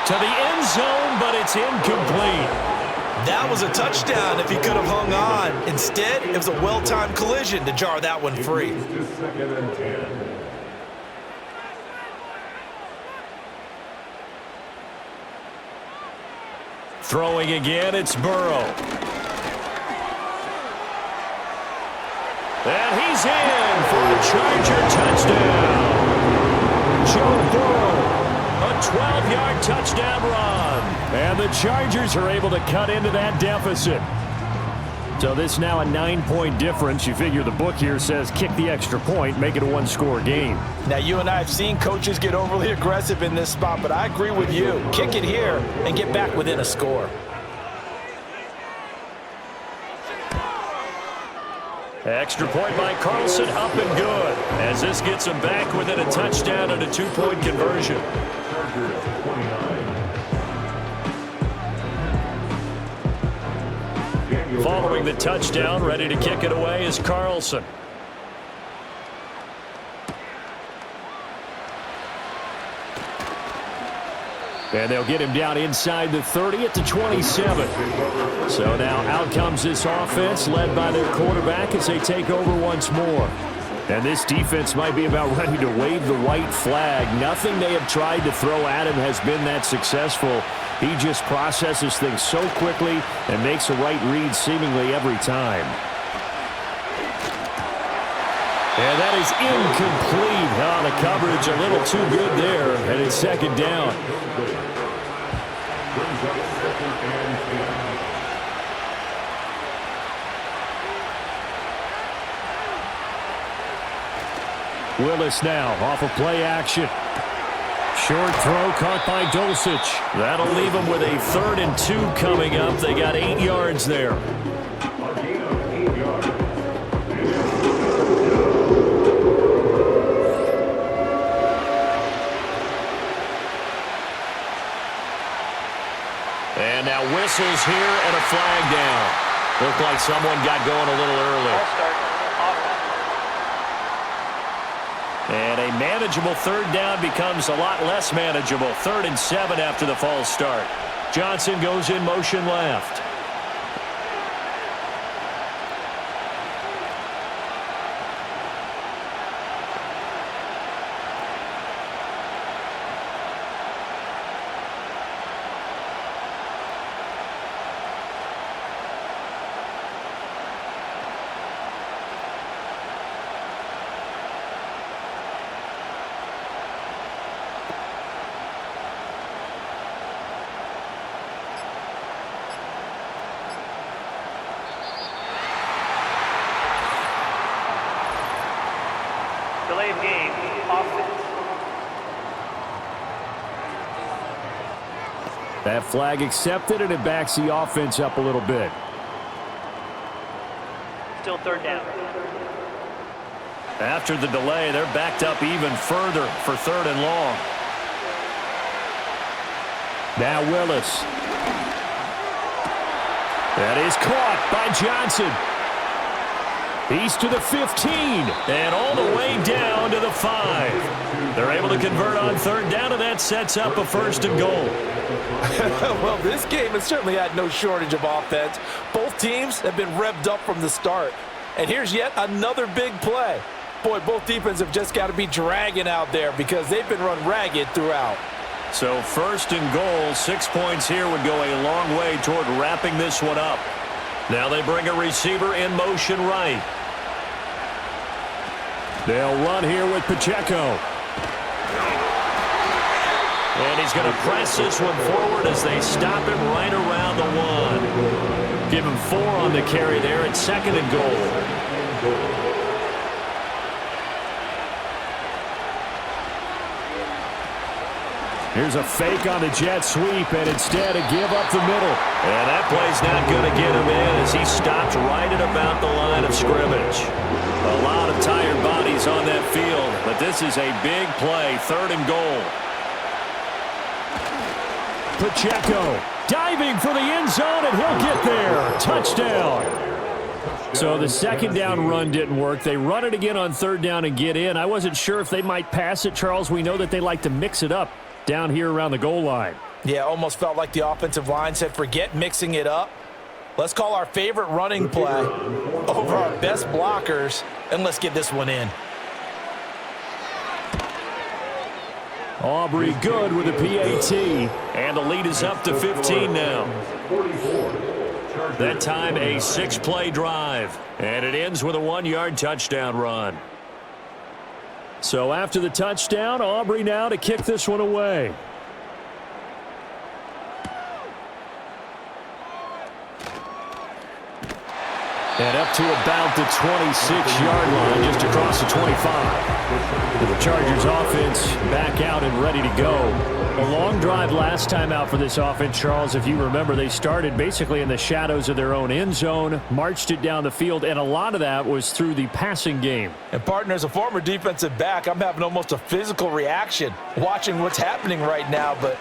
To the end zone, but it's incomplete. That was a touchdown if he could have hung on. Instead, it was a well-timed collision to jar that one free. Second and 10. Throwing again, it's Burrow. And he's in for a Charger touchdown. Joe Burrow, a 12-yard touchdown run. And the Chargers are able to cut into that deficit. So this now a 9-point difference. You figure the book here says kick the extra point, make it a 1-score game. Now, you and I have seen coaches get overly aggressive in this spot, but I agree with you. Kick it here and get back within a score. Extra point by Carlson, up and good. As this gets him back within a touchdown and a 2-point conversion. Following the touchdown, ready to kick it away is Carlson. And they'll get him down inside the 30 at the 27. So now out comes this offense led by their quarterback as they take over once more. And this defense might be about ready to wave the white flag. Nothing they have tried to throw at him has been that successful. He just processes things so quickly and makes a right read seemingly every time. And that is incomplete. Oh, the coverage a little too good there, and it's second down. Willis now off of play action. Short throw caught by Dulcich. That'll leave them with a 3rd and 2 coming up. They got 8 yards there. And now whistles here and a flag down. Looked like someone got going a little early. And a manageable 3rd down becomes a lot less manageable. 3rd and 7 after the false start. Johnson goes in motion left. Delay of game, offense. That flag accepted, and it backs the offense up a little bit. Still 3rd down. After the delay, they're backed up even further for 3rd and long. Now Willis. That is caught by Johnson. He's to the 15, and all the way down to the 5. They're able to convert on 3rd down, and that sets up a 1st and goal. Well, this game has certainly had no shortage of offense. Both teams have been revved up from the start. And here's yet another big play. Boy, both defenses have just got to be dragging out there because they've been run ragged throughout. So 1st and goal, 6 points here would go a long way toward wrapping this one up. Now they bring a receiver in motion right. They'll run here with Pacheco. And he's going to press this one forward as they stop him right around the 1. Give him 4 on the carry there at 2nd and goal. Here's a fake on the jet sweep, and instead a give up the middle. And that play's not going to get him in as he stops right at about the line of scrimmage. A lot of tired bodies on that field, but this is a big play, 3rd and goal. Pacheco diving for the end zone, and he'll get there. Touchdown. So the 2nd down run didn't work. They run it again on 3rd down and get in. I wasn't sure if they might pass it, Charles. We know that they like to mix it up down here around the goal line. Yeah, almost felt like the offensive line said, forget mixing it up. Let's call our favorite running play over our best blockers, and let's get this one in. Aubrey good with a PAT, and the lead is up to 15 now. That time a 6-play drive, and it ends with a 1-yard touchdown run. So after the touchdown, Aubrey now to kick this one away. And up to about the 26-yard line, just across the 25. The Chargers offense back out and ready to go. A long drive last time out for this offense, Charles. If you remember, they started basically in the shadows of their own end zone, marched it down the field, and a lot of that was through the passing game. And partner, as a former defensive back, I'm having almost a physical reaction watching what's happening right now, but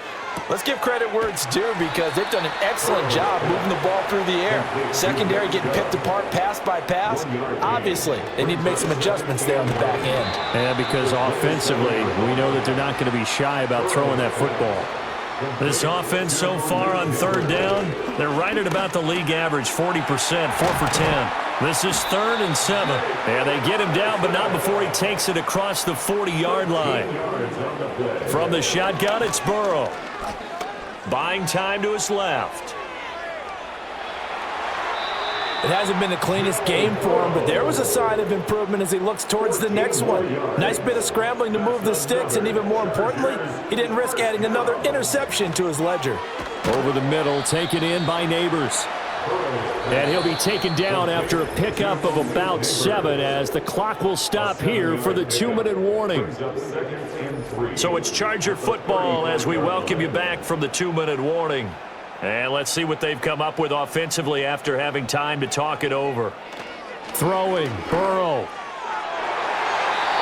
let's give credit where it's due because they've done an excellent job moving the ball through the air. Secondary getting picked apart pass by pass. Obviously, they need to make some adjustments there on the back end. Yeah, because offensively, we know that they're not going to be shy about throwing that football. This offense so far on 3rd down, they're right at about the league average, 40%, 4 for 10. This is 3rd and 7. And they get him down, but not before he takes it across the 40-yard line. From the shotgun, it's Burrow. Buying time to his left. It hasn't been the cleanest game for him, but there was a sign of improvement as he looks towards the next one. Nice bit of scrambling to move the sticks, and even more importantly, he didn't risk adding another interception to his ledger. Over the middle, taken in by Neighbors. And he'll be taken down after a pickup of about 7 as the clock will stop here for the 2-minute warning. So it's Charger football as we welcome you back from the 2-minute warning. And let's see what they've come up with offensively after having time to talk it over. Throwing, Burrow.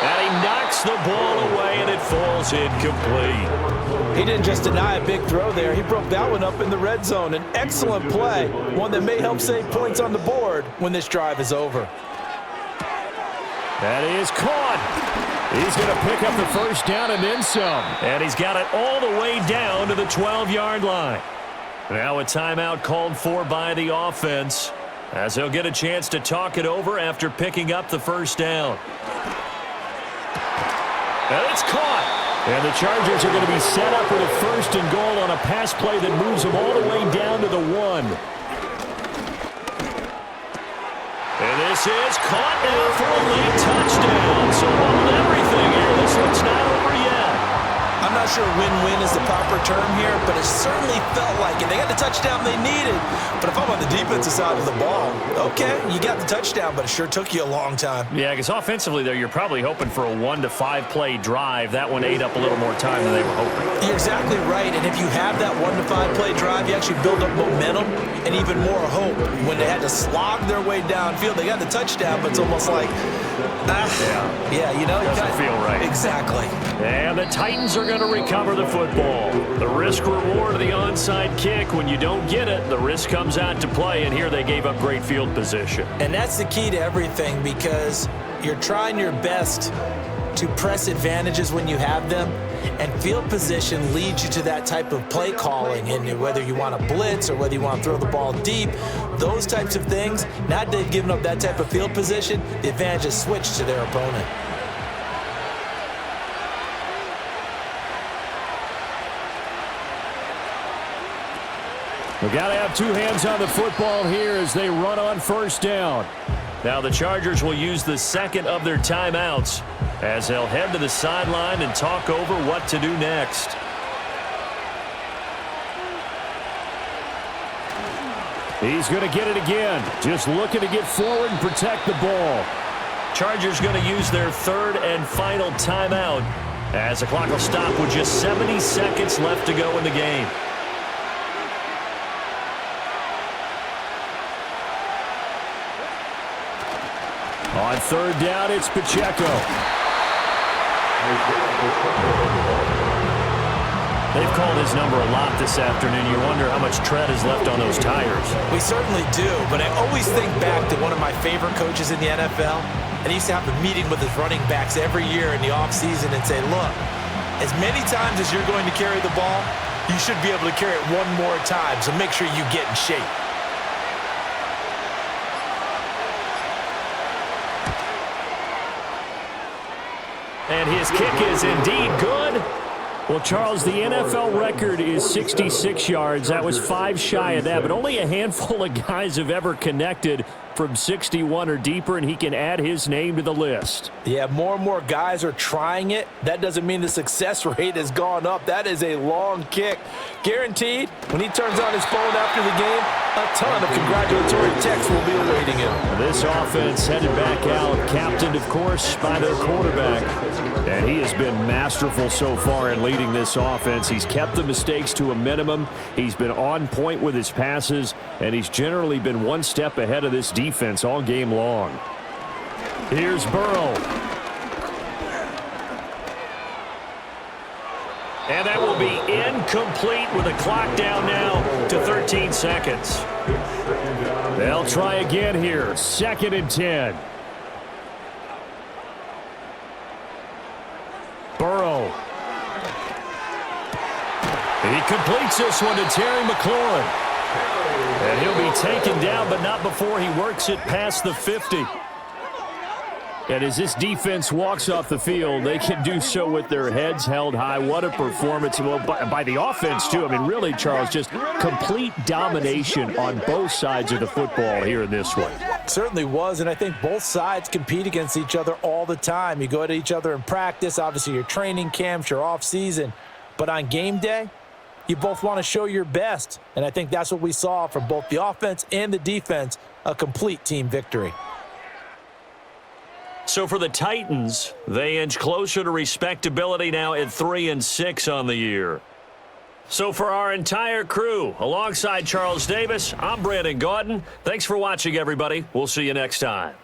And he knocks the ball away, and it falls incomplete. He didn't just deny a big throw there. He broke that one up in the red zone. An excellent play, one that may help save points on the board when this drive is over. That is caught. He's going to pick up the first down and then some. And he's got it all the way down to the 12-yard line. Now a timeout called for by the offense as they'll get a chance to talk it over after picking up the first down. And it's caught. And the Chargers are going to be set up with a 1st and goal on a pass play that moves them all the way down to the 1. And this is caught now for a late touchdown. So hold everything here. This one's not over yet. I'm not sure win-win is the proper term here, but it certainly felt like it. They got the touchdown they needed, but if I'm on the defensive side of the ball, okay, you got the touchdown, but it sure took you a long time. Yeah, because offensively, though, you're probably hoping for a 1 to 5 play drive. That one ate up a little more time than they were hoping. You're exactly right, and if you have that 1 to 5 play drive, you actually build up momentum and even more hope. When they had to slog their way downfield, they got the touchdown, but it's almost like, you know, doesn't feel right. Exactly. And the Titans are going to recover the football. The risk-reward of the onside kick. When you don't get it, the risk comes out to play, and here they gave up great field position. And that's the key to everything because you're trying your best to press advantages when you have them, and field position leads you to that type of play calling. And whether you want to blitz or whether you want to throw the ball deep, those types of things, now that they've given up that type of field position, the advantage is switched to their opponent. We got to have 2 hands on the football here as they run on 1st down. Now the Chargers will use the 2nd of their timeouts as they'll head to the sideline and talk over what to do next. He's going to get it again. Just looking to get forward and protect the ball. Chargers going to use their 3rd and final timeout as the clock will stop with just 70 seconds left to go in the game. On 3rd down, it's Pacheco. They've called his number a lot this afternoon. You wonder how much tread is left on those tires. We certainly do, but I always think back to one of my favorite coaches in the NFL, and he used to have a meeting with his running backs every year in the offseason and say, look, as many times as you're going to carry the ball, you should be able to carry it one more time, so make sure you get in shape. And his kick is indeed good. Well, Charles, the NFL record is 66 yards. That was 5 shy of that, but only a handful of guys have ever connected from 61 or deeper, and he can add his name to the list. Yeah, more and more guys are trying it. That doesn't mean the success rate has gone up. That is a long kick. Guaranteed, when he turns on his phone after the game, a ton of congratulatory texts will be awaiting him. This offense headed back out, captained, of course, by their quarterback. And he has been masterful so far in leading this offense. He's kept the mistakes to a minimum. He's been on point with his passes, and he's generally been one step ahead of this defense all game long. Here's Burrow. And that will be incomplete with the clock down now to 13 seconds. They'll try again here. 2nd and 10. Burrow. He completes this one to Terry McLaurin. And he'll be taken down, but not before he works it past the 50. And as this defense walks off the field, they can do so with their heads held high. What a performance. Well, by the offense, too. I mean, really, Charles, just complete domination on both sides of the football here in this one. Certainly was, and I think both sides compete against each other all the time. You go at each other in practice, obviously your training camps, your off-season. But on game day, you both want to show your best. And I think that's what we saw from both the offense and the defense, a complete team victory. So for the Titans, they inch closer to respectability now at 3-6 on the year. So for our entire crew, alongside Charles Davis, I'm Brandon Gaudin. Thanks for watching, everybody. We'll see you next time.